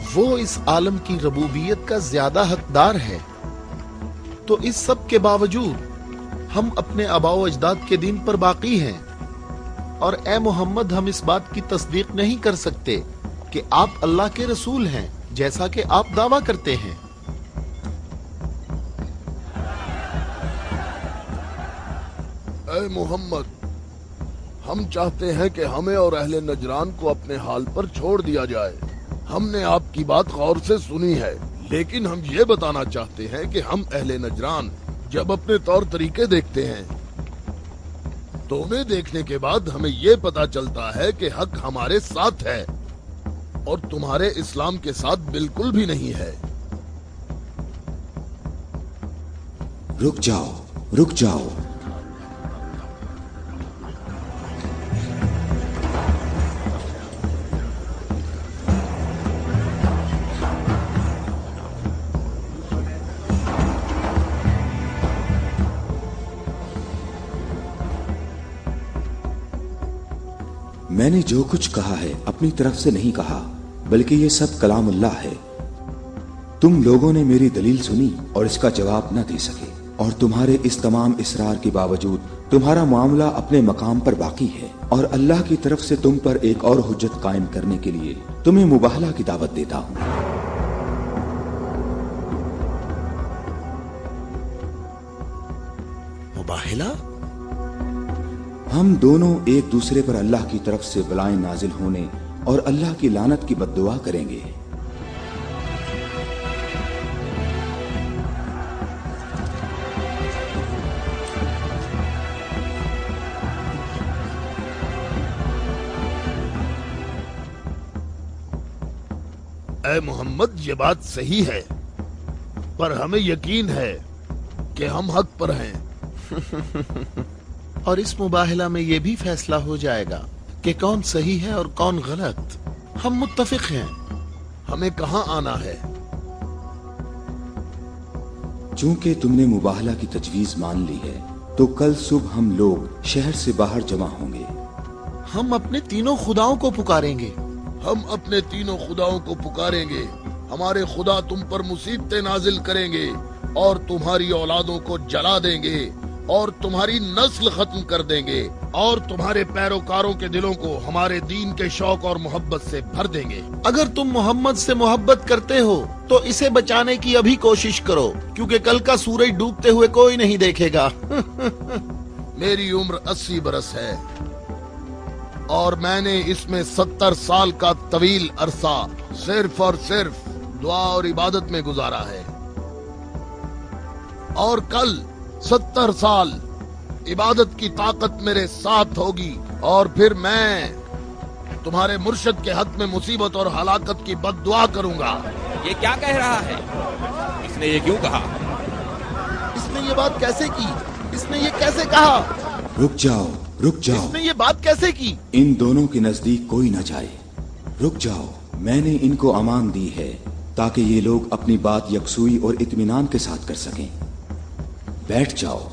वो इस आलम की रबूबियत का ज्यादा हकदार है, तो इस सब के बावजूद हम अपने आबाओ अजदाद के दीन पर बाकी हैं। और ए मोहम्मद, हम इस बात की तस्दीक नहीं कर सकते कि आप अल्लाह के रसूल हैं, जैसा कि आप दावा करते हैं। ए मोहम्मद, हम चाहते हैं कि हमें और अहले नजरान को अपने हाल पर छोड़ दिया जाए। हमने आपकी बात गौर से सुनी है, लेकिन हम ये बताना चाहते हैं कि हम अहले नजरान जब अपने तौर तरीके देखते हैं तो उन्हें देखने के बाद हमें ये पता चलता है कि हक हमारे साथ है और तुम्हारे इस्लाम के साथ बिल्कुल भी नहीं है। रुक जाओ, रुक जाओ। मैंने जो कुछ कहा है अपनी तरफ से नहीं कहा, बल्कि ये सब कलामुल्लाह है। तुम लोगों ने मेरी दलील सुनी और इसका जवाब न दे सके, और तुम्हारे इस तमाम इसरार के बावजूद तुम्हारा मामला अपने मकाम पर बाकी है। और अल्लाह की तरफ से तुम पर एक और हुज्जत कायम करने के लिए तुम्हें मुबाहला की दावत देता हूँ। मुबाहला? हम दोनों एक दूसरे पर अल्लाह की तरफ से बलाएं नाजिल होने और अल्लाह की लानत की बद्दुआ करेंगे। ए मोहम्मद, ये बात सही है, पर हमें यकीन है कि हम हक पर हैं। और इस मुबाहला में ये भी फैसला हो जाएगा कि कौन सही है और कौन गलत। हम मुत्तफिक हैं। हमें कहाँ आना है? चूंकि तुमने मुबाहला की तजवीज मान ली है, तो कल सुबह हम लोग शहर से बाहर जमा होंगे। हम अपने तीनों खुदाओं को पुकारेंगे। हम अपने तीनों खुदाओं को पुकारेंगे। हमारे खुदा तुम पर मुसीबतें नाजिल करेंगे और तुम्हारी औलादों को जला देंगे और तुम्हारी नस्ल खत्म कर देंगे और तुम्हारे पैरोकारों के दिलों को हमारे दीन के शौक और मोहब्बत से भर देंगे। अगर तुम मोहम्मद से मोहब्बत करते हो तो इसे बचाने की अभी कोशिश करो, क्योंकि कल का सूरज डूबते हुए कोई नहीं देखेगा। मेरी उम्र 80 बरस है और मैंने इसमें 70 साल का तवील अरसा सिर्फ और सिर्फ दुआ और इबादत में गुजारा है, और कल 70 साल इबादत की ताकत मेरे साथ होगी और फिर मैं तुम्हारे मुर्शद के हक में मुसीबत और हलाकत की बद्दुआ करूंगा। ये क्या कह रहा है? इसने ये क्यों कहा? इसने ये बात कैसे की? इसने ये कैसे कहा? रुक जाओ, रुक जाओ। इसने ये बात कैसे की? इन दोनों के नजदीक कोई न जाए। रुक जाओ। मैंने इनको अमान दी है ताकि ये लोग अपनी बात यकसुई और इत्मीनान के साथ कर सकें। बैठ जाओ।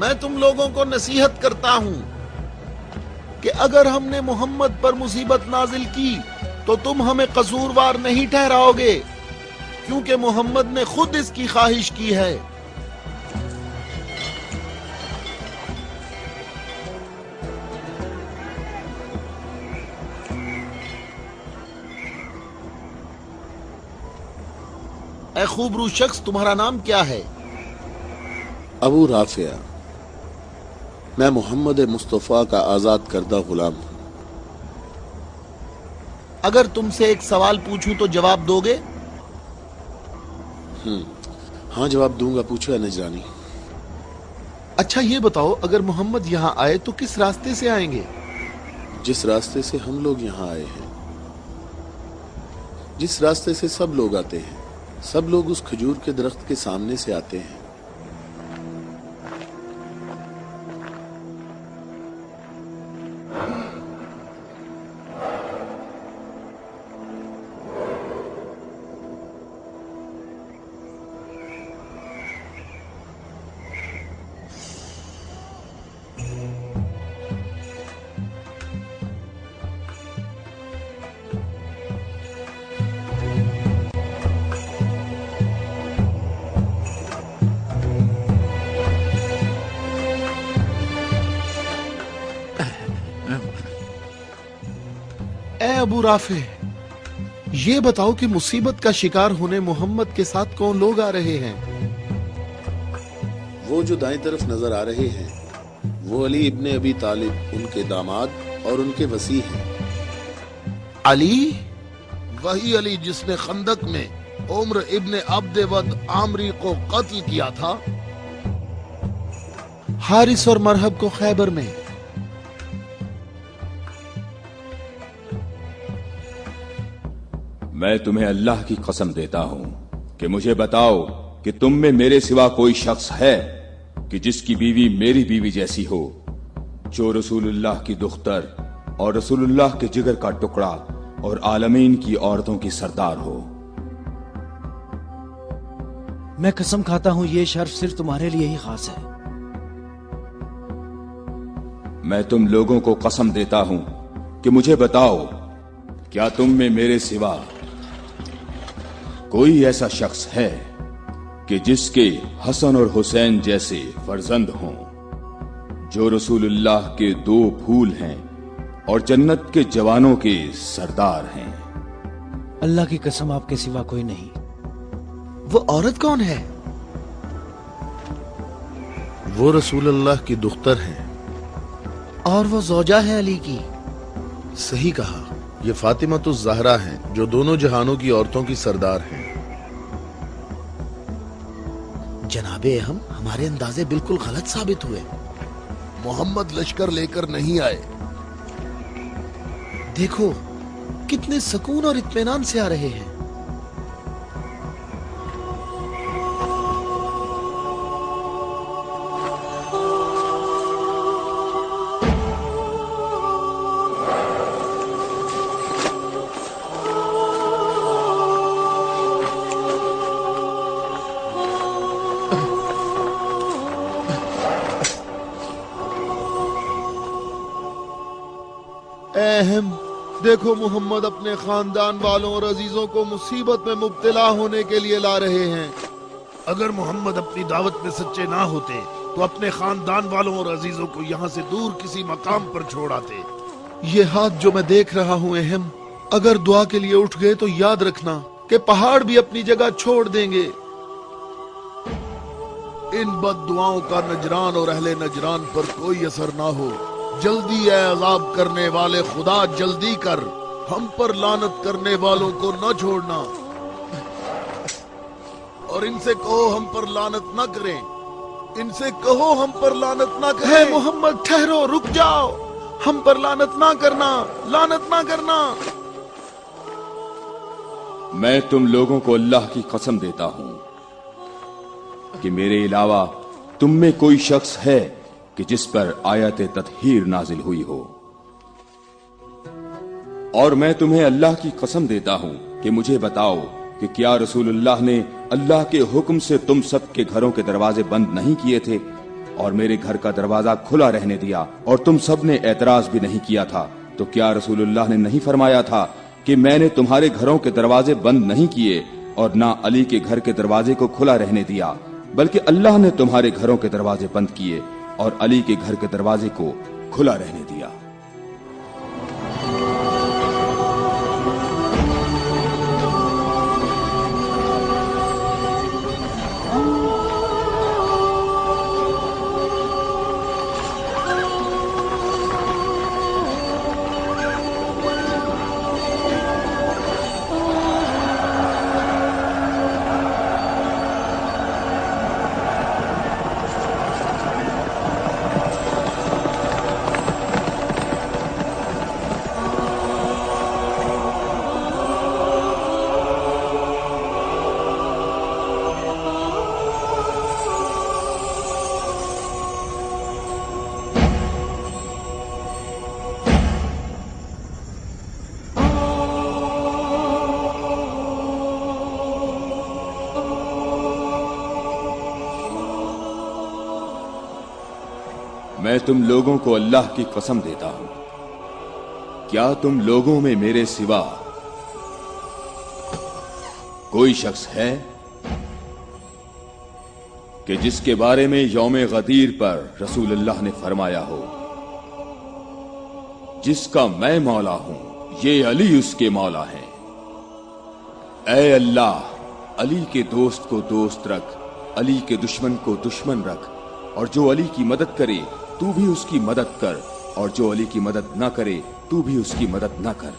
मैं तुम लोगों को नसीहत करता हूं कि अगर हमने मोहम्मद पर मुसीबत नाजिल की तो तुम हमें कसूरवार नहीं ठहराओगे, क्योंकि मोहम्मद ने खुद इसकी ख्वाहिश की है। ए खूबरू शख्स, तुम्हारा नाम क्या है? अबू राफिया। मैं मोहम्मद मुस्तफ़ा का आजाद करदा गुलाम हूँ। अगर तुमसे एक सवाल पूछूं तो जवाब दोगे? हाँ जवाब दूंगा, पूछो है नजरानी। अच्छा ये बताओ, अगर मोहम्मद यहाँ आए तो किस रास्ते से आएंगे? जिस रास्ते से हम लोग यहाँ आए हैं, जिस रास्ते से सब लोग आते हैं, सब लोग उस खजूर के दरख्त के सामने से आते हैं। ए अबू राफे, ये बताओ कि मुसीबत का शिकार होने मोहम्मद के साथ कौन लोग आ रहे हैं? वो जो दाएं तरफ नजर आ रहे हैं, वो अली इब्ने अबी तालिब, उनके दामाद और उनके वसी हैं। अली? वही अली जिसने खंदक में उम्र इब्ने अब्दवद आमरी को कत्ल किया था? हारिस और मरहब को खैबर में? मैं तुम्हें अल्लाह की कसम देता हूं कि मुझे बताओ कि तुम में मेरे सिवा कोई शख्स है कि जिसकी बीवी मेरी बीवी जैसी हो, जो रसूलुल्लाह की दुख्तर और रसूलुल्लाह के जिगर का टुकड़ा और आलमीन की औरतों की सरदार हो। मैं कसम खाता हूं ये शर्फ सिर्फ तुम्हारे लिए ही खास है। मैं तुम लोगों को कसम देता हूं कि मुझे बताओ, क्या तुम में मेरे सिवा कोई ऐसा शख्स है कि जिसके हसन और हुसैन जैसे फर्जंद हों, जो रसूलुल्लाह के 2 फूल हैं और जन्नत के जवानों के सरदार हैं? अल्लाह की कसम आपके सिवा कोई नहीं। वो औरत कौन है? वो रसूलुल्लाह की दुख्तर है। और वो ज़ौजा है अली की। सही कहा, ये फातिमा तो ज़हरा हैं, जो दोनों जहानों की औरतों की सरदार हैं। जनाबे हम हमारे अंदाजे बिल्कुल गलत साबित हुए। मोहम्मद लश्कर लेकर नहीं आए। देखो कितने सुकून और इत्मीनान से आ रहे हैं। अहम देखो, मोहम्मद अपने खानदान वालों और अजीजों को मुसीबत में मुब्तला होने के लिए ला रहे हैं। अगर मोहम्मद अपनी दावत में सच्चे ना होते तो अपने खानदान वालों और अजीजों को यहाँ से दूर किसी मकाम पर छोड़ आते। ये हाथ जो मैं देख रहा हूँ अहम, अगर दुआ के लिए उठ गए तो याद रखना कि पहाड़ भी अपनी जगह छोड़ देंगे। इन बद दुआओं का नजरान और अहले नजरान पर कोई असर ना हो। जल्दी है अजाब करने वाले खुदा, जल्दी कर, हम पर लानत करने वालों को न छोड़ना। और इनसे कहो हम पर लानत न करें। इनसे कहो हम पर लानत न करें। मोहम्मद ठहरो, रुक जाओ, हम पर लानत ना करना, लानत ना करना। मैं तुम लोगों को अल्लाह की कसम देता हूं कि मेरे अलावा तुम में कोई शख्स है कि जिस पर आयत तत्हीर नाजिल हुई हो। और मैं तुम्हें अल्लाह की कसम देता हूं कि मुझे बताओ कि क्या रसूलुल्लाह ने अल्लाह के हुक्म से तुम सब के घरों के दरवाजे बंद नहीं किए थे और मेरे घर का दरवाजा खुला रहने दिया और तुम सब ने एतराज भी नहीं किया था? तो क्या रसूलुल्लाह ने नहीं फरमाया था कि मैंने तुम्हारे घरों के दरवाजे बंद नहीं किए और ना अली के घर के दरवाजे को खुला रहने दिया, बल्कि अल्लाह ने तुम्हारे घरों के दरवाजे बंद किए और अली के घर के दरवाजे को खुला रहने दिया। मैं तुम लोगों को अल्लाह की कसम देता हूं, क्या तुम लोगों में मेरे सिवा कोई शख्स है कि जिसके बारे में यौम गदीर पर रसूलुल्लाह ने फरमाया हो, जिसका मैं मौला हूं, ये अली उसके मौला हैं। ऐ अल्लाह, अली के दोस्त को दोस्त रख, अली के दुश्मन को दुश्मन रख, और जो अली की मदद करे तू भी उसकी मदद कर, और जो अली की मदद ना करे तू भी उसकी मदद ना कर।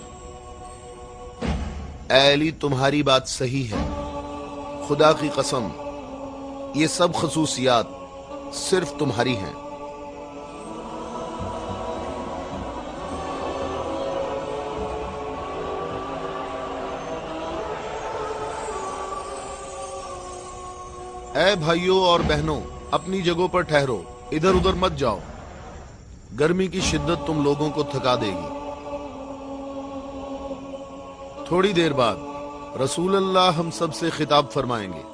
ऐ अली, तुम्हारी बात सही है, खुदा की कसम ये सब खसूसियात सिर्फ तुम्हारी हैं। ऐ भाइयों और बहनों, अपनी जगहों पर ठहरो, इधर उधर मत जाओ, गर्मी की शिद्दत तुम लोगों को थका देगी। थोड़ी देर बाद रसूलुल्लाह हम सब से खिताब फरमाएंगे।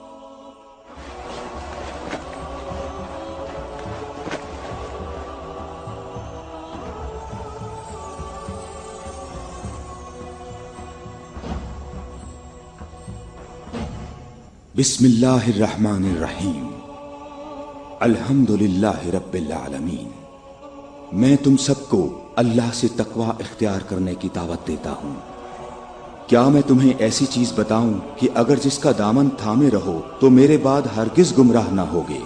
बिस्मिल्लाहिर्रहमानिर्रहीम, अल्हम्दुलिल्लाहि रब्बिल आलमीन। मैं तुम सबको अल्लाह से तकवा इख्तियार करने की दावत देता हूं। क्या मैं तुम्हें ऐसी चीज बताऊं कि अगर जिसका दामन थामे रहो तो मेरे बाद हरगिज गुमराह ना होगे।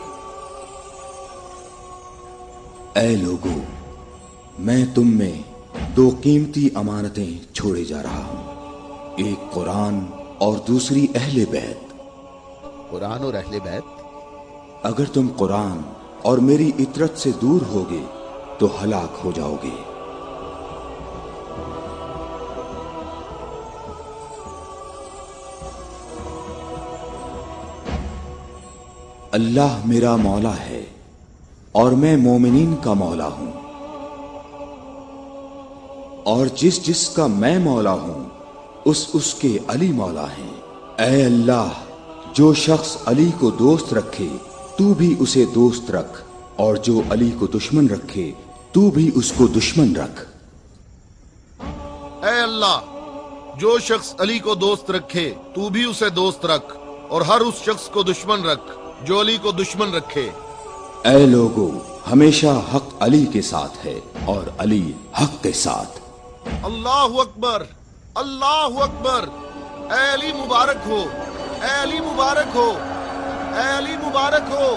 ऐ लोगो, मैं तुम में दो कीमती अमानतें छोड़े जा रहा हूं, एक कुरान और दूसरी अहले बैत। कुरान और अहले बैत? अगर तुम कुरान और मेरी इतरत से दूर होगे तो हलाक हो जाओगे। अल्लाह मेरा मौला है और मैं मोमिनीन का मौला हूं, और जिसका मैं मौला हूं उसके अली मौला हैं। ऐ अल्लाह, जो शख्स अली को दोस्त रखे तू भी उसे दोस्त रख, और जो अली को दुश्मन रखे तू भी उसको दुश्मन रख। ऐ अल्लाह, जो शख्स अली को दोस्त रखे तू भी उसे दोस्त रख, और हर उस शख्स को दुश्मन रख जो अली को दुश्मन रखे। ऐ लोगो, हमेशा हक अली के साथ है और अली हक के साथ। अल्लाहु अकबर, अल्लाहु अकबर। ऐ अली मुबारक हो, ऐ अली मुबारक हो, ऐ अली मुबारक हो।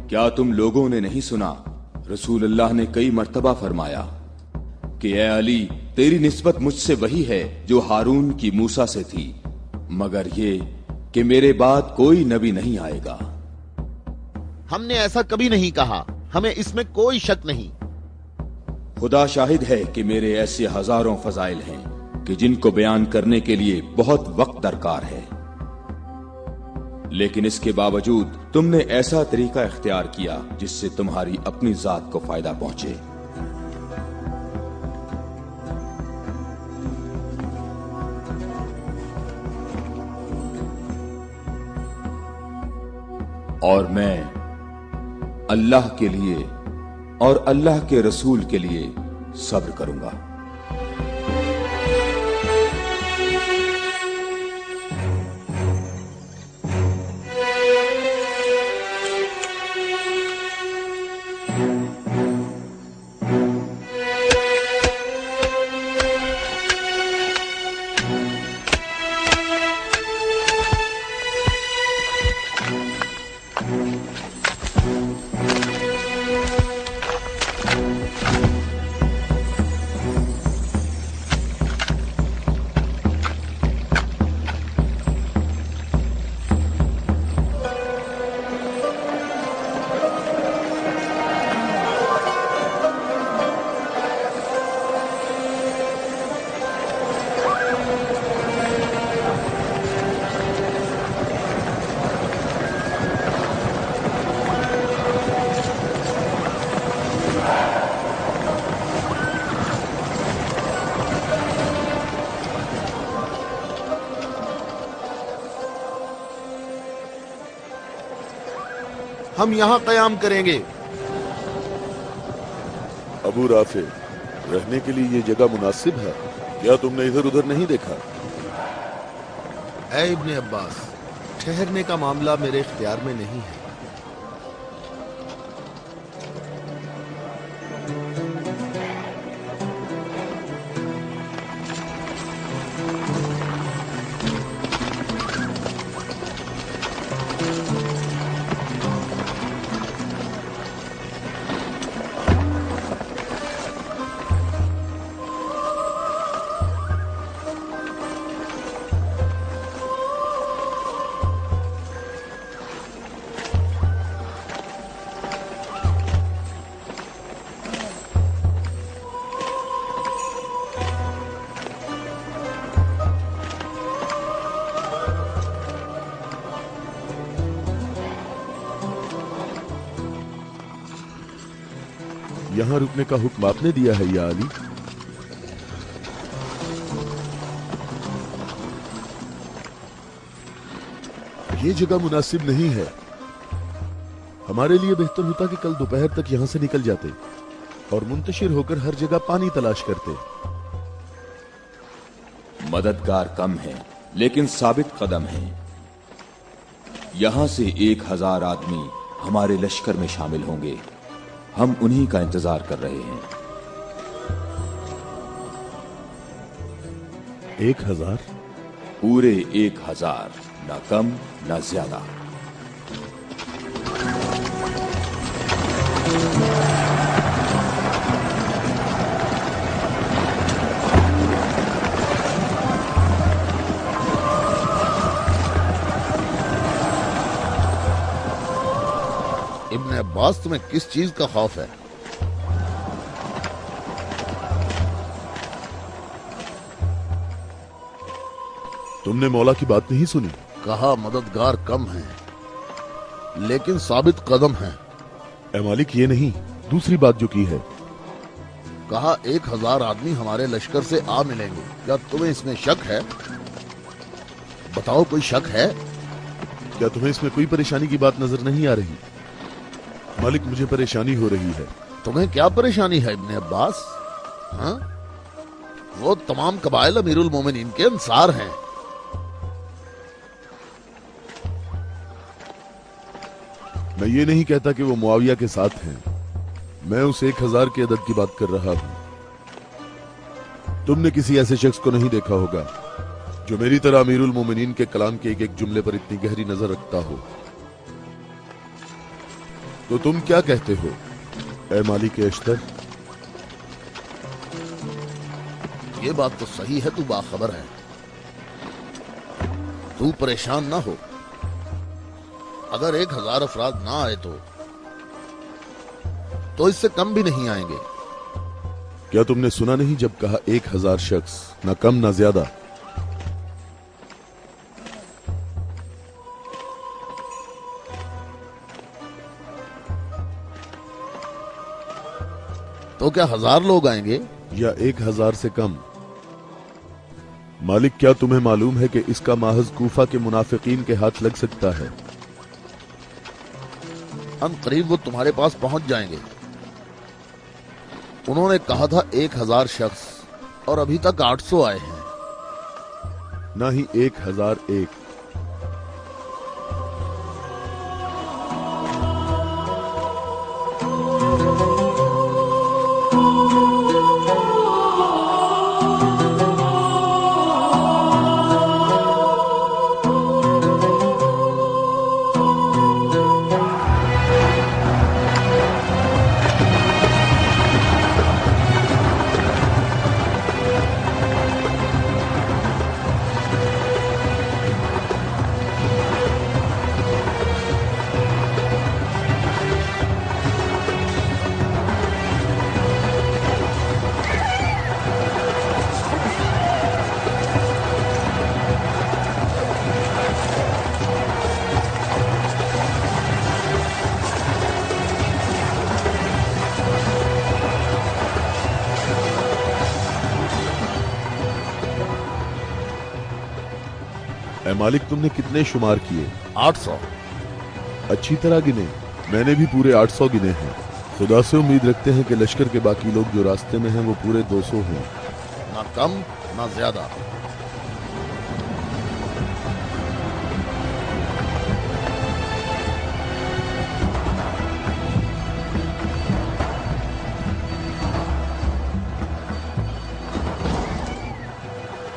क्या तुम लोगों ने नहीं सुना, रसूलुल्लाह ने कई मर्तबा फरमाया कि ऐ अली, तेरी निस्बत मुझसे वही है जो हारून की मूसा से थी, मगर ये कि मेरे बाद कोई नबी नहीं आएगा। हमने ऐसा कभी नहीं कहा, हमें इसमें कोई शक नहीं। खुदा शाहिद है कि मेरे ऐसे हजारों फजाइल हैं कि जिनको बयान करने के लिए बहुत वक्त दरकार है, लेकिन इसके बावजूद तुमने ऐसा तरीका इख्तियार किया जिससे तुम्हारी अपनी जात को फायदा पहुंचे। और मैं अल्लाह के लिए और अल्लाह के रसूल के लिए सब्र करूंगा। हम यहाँ कयाम करेंगे। अबू राफे, रहने के लिए ये जगह मुनासिब है? क्या तुमने इधर उधर नहीं देखा? ऐ इब्ने अब्बास, ठहरने का मामला मेरे इख्तियार में नहीं है। यहाँ रुकने का हुक्म आपने दिया है या अली? ये जगह मुनासिब नहीं है। हमारे लिए बेहतर होता कि कल दोपहर तक यहाँ से निकल जाते और मुंतशिर होकर हर जगह पानी तलाश करते। मददगार कम है लेकिन साबित कदम है। यहां से 1000 आदमी हमारे लश्कर में शामिल होंगे। हम उन्हीं का इंतजार कर रहे हैं। 1000? पूरे 1000, ना कम ना ज्यादा। इब्ने अब्बास, तुम्हें किस चीज का खौफ है? तुमने मौला की बात नहीं सुनी? कहा मददगार कम है लेकिन साबित कदम है। ए मालिक, ये नहीं, दूसरी बात जो की है। कहा 1000 आदमी हमारे लश्कर से आ मिलेंगे। क्या तुम्हें इसमें शक है? बताओ, कोई शक है? क्या तुम्हें इसमें कोई परेशानी की बात नजर नहीं आ रही? मालिक, मुझे परेशानी हो रही है। तुम्हें क्या परेशानी है इब्ने अब्बास? हाँ? वो तमाम कबाइल अमीरुल मोमिनीन के अंसार हैं। मैं ये नहीं कहता कि वो मुआविया के साथ हैं। मैं उस 1000 के अदद की बात कर रहा हूं। तुमने किसी ऐसे शख्स को नहीं देखा होगा जो मेरी तरह अमीरुल मोमिनीन के कलाम के एक एक जुमले पर इतनी गहरी नजर रखता हो। तो तुम क्या कहते हो ए मालिक अश्तर? ये बात तो सही है, तू बाखबर है। तू परेशान ना हो। अगर 1000 अफराद ना आए तो इससे कम भी नहीं आएंगे। क्या तुमने सुना नहीं जब कहा 1000 शख्स, ना कम ना ज्यादा? तो क्या 1000 लोग आएंगे या 1000 से कम? मालिक, क्या तुम्हें मालूम है कि इसका माहज कूफा के मुनाफिकीन के हाथ लग सकता है? ان قریب وہ تمہارے پاس پہنچ جائیں گے۔ انہوں نے کہا تھا 1000 شخص اور ابھی تک 800 آئے ہیں۔ نہ ہی 1001۔ اے مالک، تم نے کتنے شمار کیے؟ 800۔ اچھی طرح گنے؟ میں نے بھی پورے 800 گنے ہیں۔ خدا سے امید رکھتے ہیں کہ لشکر کے باقی لوگ جو راستے میں ہیں وہ پورے 200 ہوں۔ نہ کم نہ زیادہ۔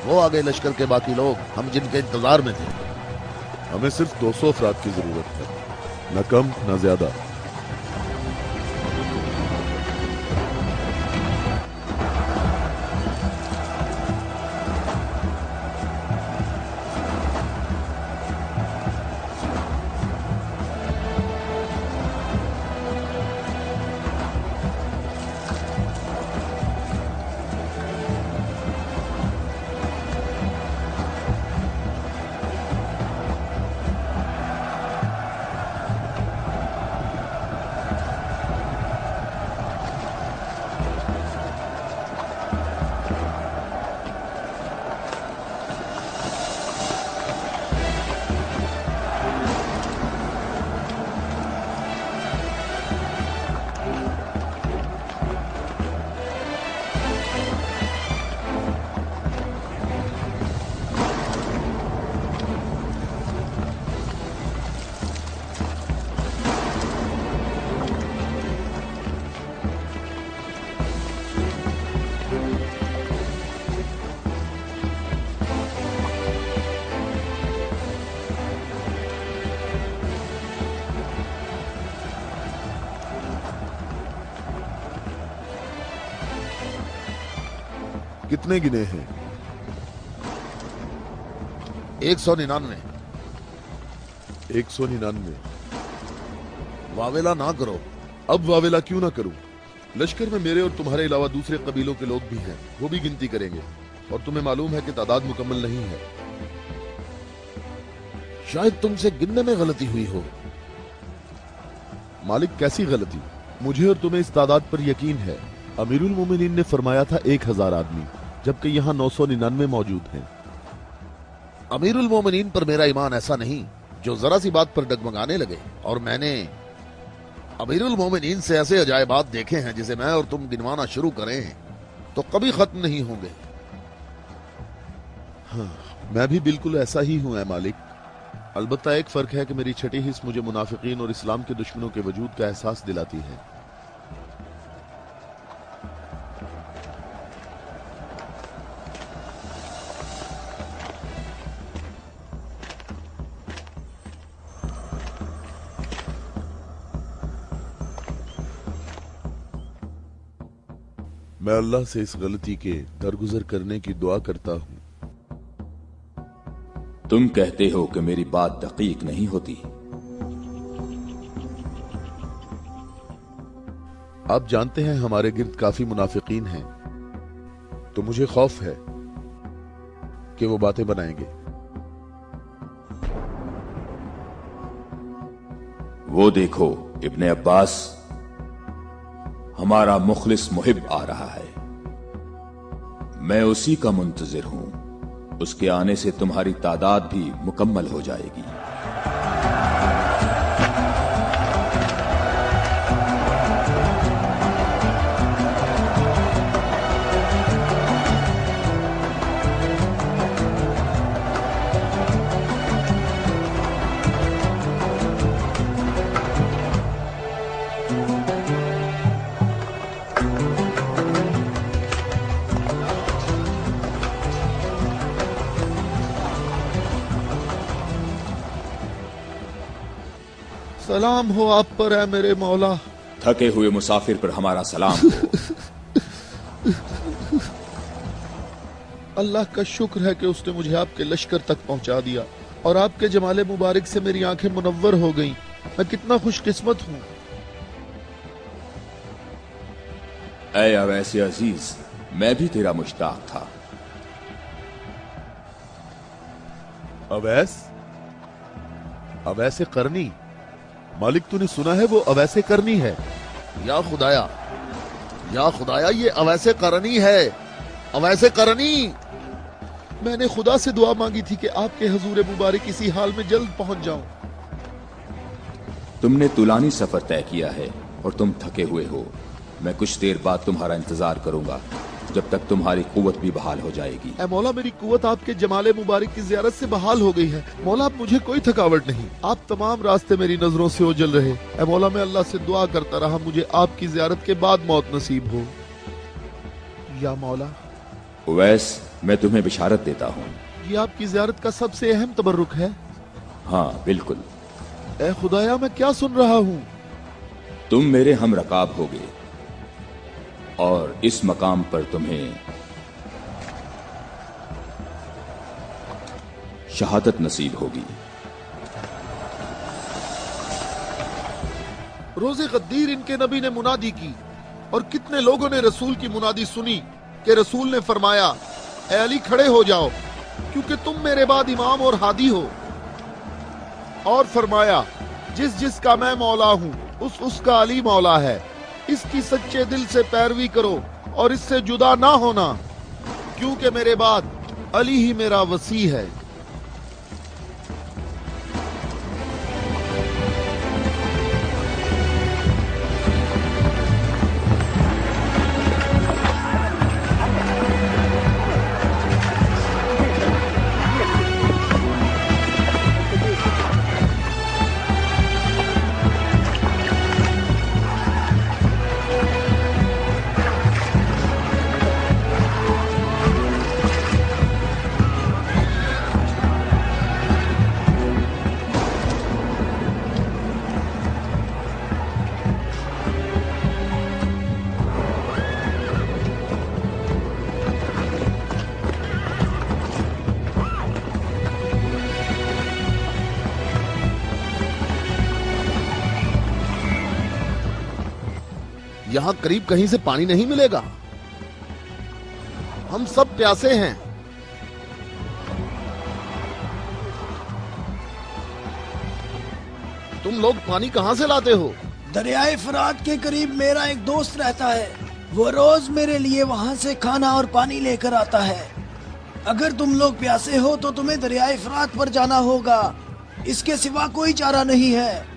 وہ آگے لشکر کے باقی لوگ، ہم جن کے انتظار میں تھے۔ ہمیں صرف 200 افراد کی ضرورت ہے، نہ کم نہ زیادہ۔ کتنے گنے ہیں؟ 199۔ 199۔ واویلا نہ کرو۔ اب واویلا کیوں نہ کروں؟ لشکر میں میرے اور تمہارے علاوہ دوسرے قبیلوں کے لوگ بھی ہیں، وہ بھی گنتی کریں گے، اور تمہیں معلوم ہے کہ تعداد مکمل نہیں ہے۔ شاید تم سے گننے میں غلطی ہوئی ہو۔ مالک، کیسی غلطی؟ مجھے اور تمہیں اس تعداد پر یقین ہے۔ امیر المومنین نے فرمایا تھا 1000 آدمی، جبکہ یہاں 999 موجود ہیں۔ امیر المومنین پر میرا ایمان ایسا نہیں جو ذرا سی بات پر ڈگمگانے لگے، اور میں نے امیر المومنین سے ایسے عجائبات دیکھے ہیں جسے میں اور تم گنوانا شروع کریں تو کبھی ختم نہیں ہوں گے۔ ہاں، میں بھی بالکل ایسا ہی ہوں اے مالک۔ البتہ ایک فرق ہے کہ میری چھٹی حص مجھے منافقین اور اسلام کے دشمنوں کے وجود کا احساس دلاتی ہے۔ میں اللہ سے اس غلطی کے درگزر کرنے کی دعا کرتا ہوں۔ تم کہتے ہو کہ میری بات دقیق نہیں ہوتی۔ آپ جانتے ہیں ہمارے گرد کافی منافقین ہیں، تو مجھے خوف ہے کہ وہ باتیں بنائیں گے۔ وہ دیکھو، ابن عباس ہمارا مخلص محب آ رہا ہے، میں اسی کا منتظر ہوں۔ اس کے آنے سے تمہاری تعداد بھی مکمل ہو جائے گی۔ सलाम हो आप पर है मेरे मौला। थके हुए मुसाफिर पर हमारा सलाम हो। अल्लाह का शुक्र है कि उसने मुझे आपके लश्कर तक पहुंचा दिया और आपके जमाले मुबारक से मेरी आंखें मुनव्वर हो गईं। मैं कितना खुशकिस्मत हूँ। ऐ अवैसे अजीज, मैं भी तेरा मुश्ताक था। अवैस? अवैसे करनी? मालिक तूने सुना है वो अवैसे करनी है? या खुदाया ये अवैसे करनी है, अवैसे करनी। मैंने खुदा से दुआ मांगी थी कि आपके हजूर मुबारक इसी हाल में जल्द पहुंच जाऊं। तुमने तुलानी सफर तय किया है और तुम थके हुए हो। मैं कुछ देर बाद तुम्हारा इंतजार करूंगा जब तक तुम्हारी कुव्वत भी बहाल हो जाएगी। ऐ मौला, मेरी कुव्वत आपके जमाले मुबारक की जियारत से बहाल हो गई है। मौला, अब मुझे कोई थकावट नहीं। आप तमाम रास्ते मेरी नजरों से ओझल रहे। ऐ मौला, मैं अल्लाह से दुआ करता रहा मुझे आपकी जियारत के बाद मौत नसीब हो। या मौला। उवैस, मैं तुम्हें बिशारत देता हूँ। ये आपकी जियारत का सबसे अहम तबर्रुक है। हाँ बिल्कुल। ऐ खुदाया, मैं क्या सुन रहा हूँ? तुम मेरे हम रकाब होगे और इस मकाम पर तुम्हें शहादत नसीब होगी। रोजे गद्दीर इनके नबी ने मुनादी की और कितने लोगों ने रसूल की मुनादी सुनी कि रसूल ने फरमाया, ऐ अली खड़े हो जाओ क्योंकि तुम मेरे बाद इमाम और हादी हो। और फरमाया, जिसका मैं मौला हूँ उसका अली मौला है। इसकी सच्चे दिल से पैरवी करो और इससे जुदा ना होना, क्योंकि मेरे बाद अली ही मेरा वसी है। यहां करीब कहीं से पानी नहीं मिलेगा। हम सब प्यासे हैं। तुम लोग पानी कहां से लाते हो? दरियाए फरात के करीब मेरा एक दोस्त रहता है। वो रोज मेरे लिए वहाँ से खाना और पानी लेकर आता है। अगर तुम लोग प्यासे हो तो तुम्हें दरियाए फरात पर जाना होगा। इसके सिवा कोई चारा नहीं है।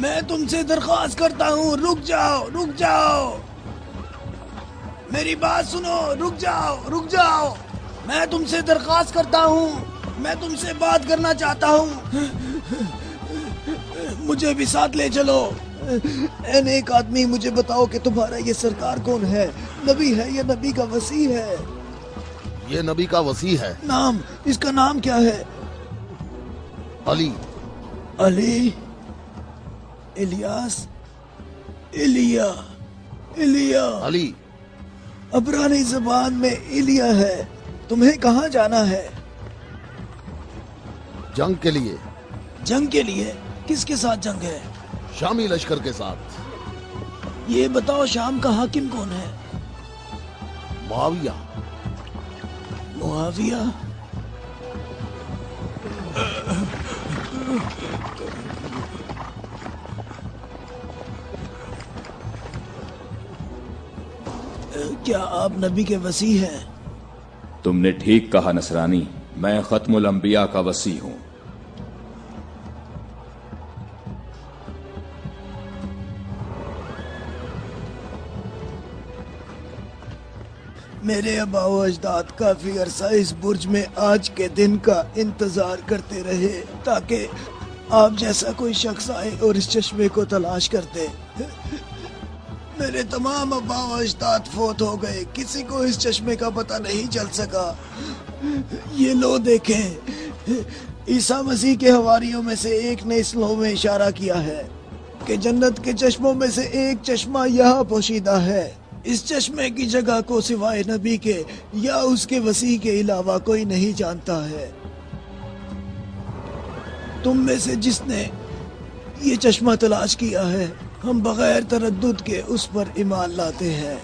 میں تم سے درخواست کرتا ہوں، رک جاؤ، رک جاؤ، میری بات سنو، رک جاؤ، رک جاؤ، میں تم سے درخواست کرتا ہوں، میں تم سے بات کرنا چاہتا ہوں، مجھے بھی ساتھ لے چلو۔ اے نیک آدمی، مجھے بتاؤ کہ تمہارا یہ سرکار کون ہے؟ نبی ہے یا نبی کا وصی ہے؟ یہ نبی کا وصی ہے۔ نام، اس کا نام کیا ہے؟ علی۔ علی، الیاس، ایلیا، ایلیا۔ علی عبرانی زبان میں ایلیا ہے۔ تمہیں کہاں جانا ہے؟ جنگ کے لیے۔ جنگ کے لیے؟ کس کے ساتھ جنگ ہے؟ شامی لشکر کے ساتھ۔ یہ بتاؤ شام کا حاکم کون ہے؟ معاویہ۔ معاویہ؟ کیا آپ نبی کے وصی ہیں؟ تم نے ٹھیک کہا نصرانی، میں ختم الانبیاء کا وصی ہوں۔ میرے آبا و اجداد کافی عرصہ اس برج میں آج کے دن کا انتظار کرتے رہے تاکہ آپ جیسا کوئی شخص آئے اور اس چشمے کو تلاش کرتے۔ میرے تمام آبا و اجداد فوت ہو گئے، کسی کو اس چشمے کا پتہ نہیں چل سکا۔ یہ لو دیکھیں، عیسیٰ مسیح کے حواریوں میں سے ایک نے اس لو میں اشارہ کیا ہے کہ جنت کے چشموں میں سے ایک چشمہ یہاں پوشیدہ ہے۔ اس چشمے کی جگہ کو سوائے نبی کے یا اس کے وصی کے علاوہ کوئی نہیں جانتا ہے۔ تم میں سے جس نے یہ چشمہ تلاش کیا ہے، ہم بغیر تردد کے اس پر ایمان لاتے ہیں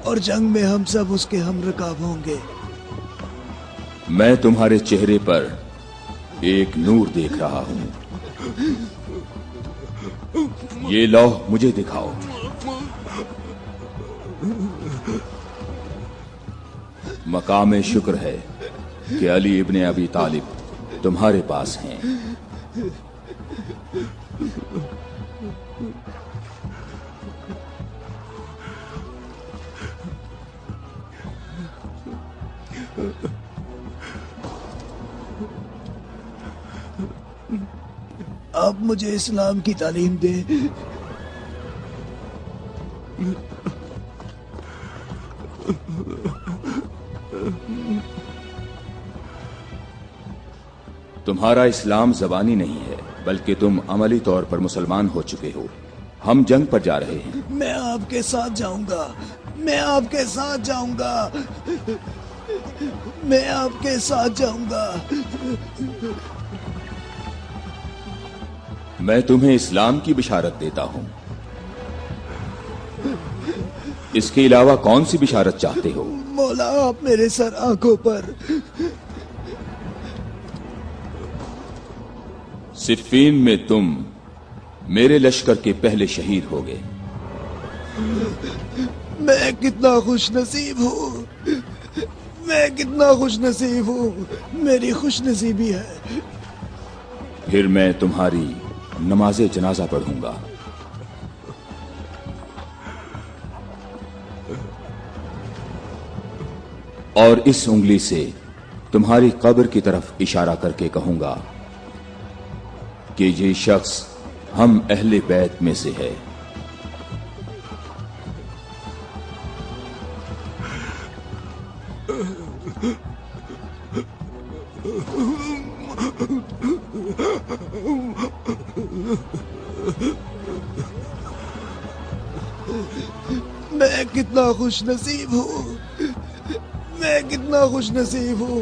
اور جنگ میں ہم سب اس کے ہم رکاب ہوں گے۔ میں تمہارے چہرے پر ایک نور دیکھ رہا ہوں، یہ لوح مجھے دکھاؤ۔ مقام شکر ہے کہ علی ابن ابی طالب تمہارے پاس ہیں۔ آپ مجھے اسلام کی تعلیم دیں۔ تمہارا اسلام زبانی نہیں ہے بلکہ تم عملی طور پر مسلمان ہو چکے ہو۔ ہم جنگ پر جا رہے ہیں۔ میں آپ کے ساتھ جاؤں گا، میں آپ کے ساتھ جاؤں گا، میں آپ کے ساتھ جاؤں گا۔ میں تمہیں اسلام کی بشارت دیتا ہوں، اس کے علاوہ کون سی بشارت چاہتے ہو؟ مولا، آپ میرے سر آنکھوں پر۔ صفین میں تم میرے لشکر کے پہلے شہید ہو گئے۔ میں کتنا خوش نصیب ہوں، میں کتنا خوش نصیب ہوں، میری خوش نصیبی ہے۔ پھر میں تمہاری نماز جنازہ پڑھوں گا۔ اور اس انگلی سے تمہاری قبر کی طرف اشارہ کر کے کہوں گا کہ یہ شخص ہم اہل بیت میں سے ہے۔ میں کتنا خوش نصیب ہوں، میں کتنا خوش نصیب ہوں۔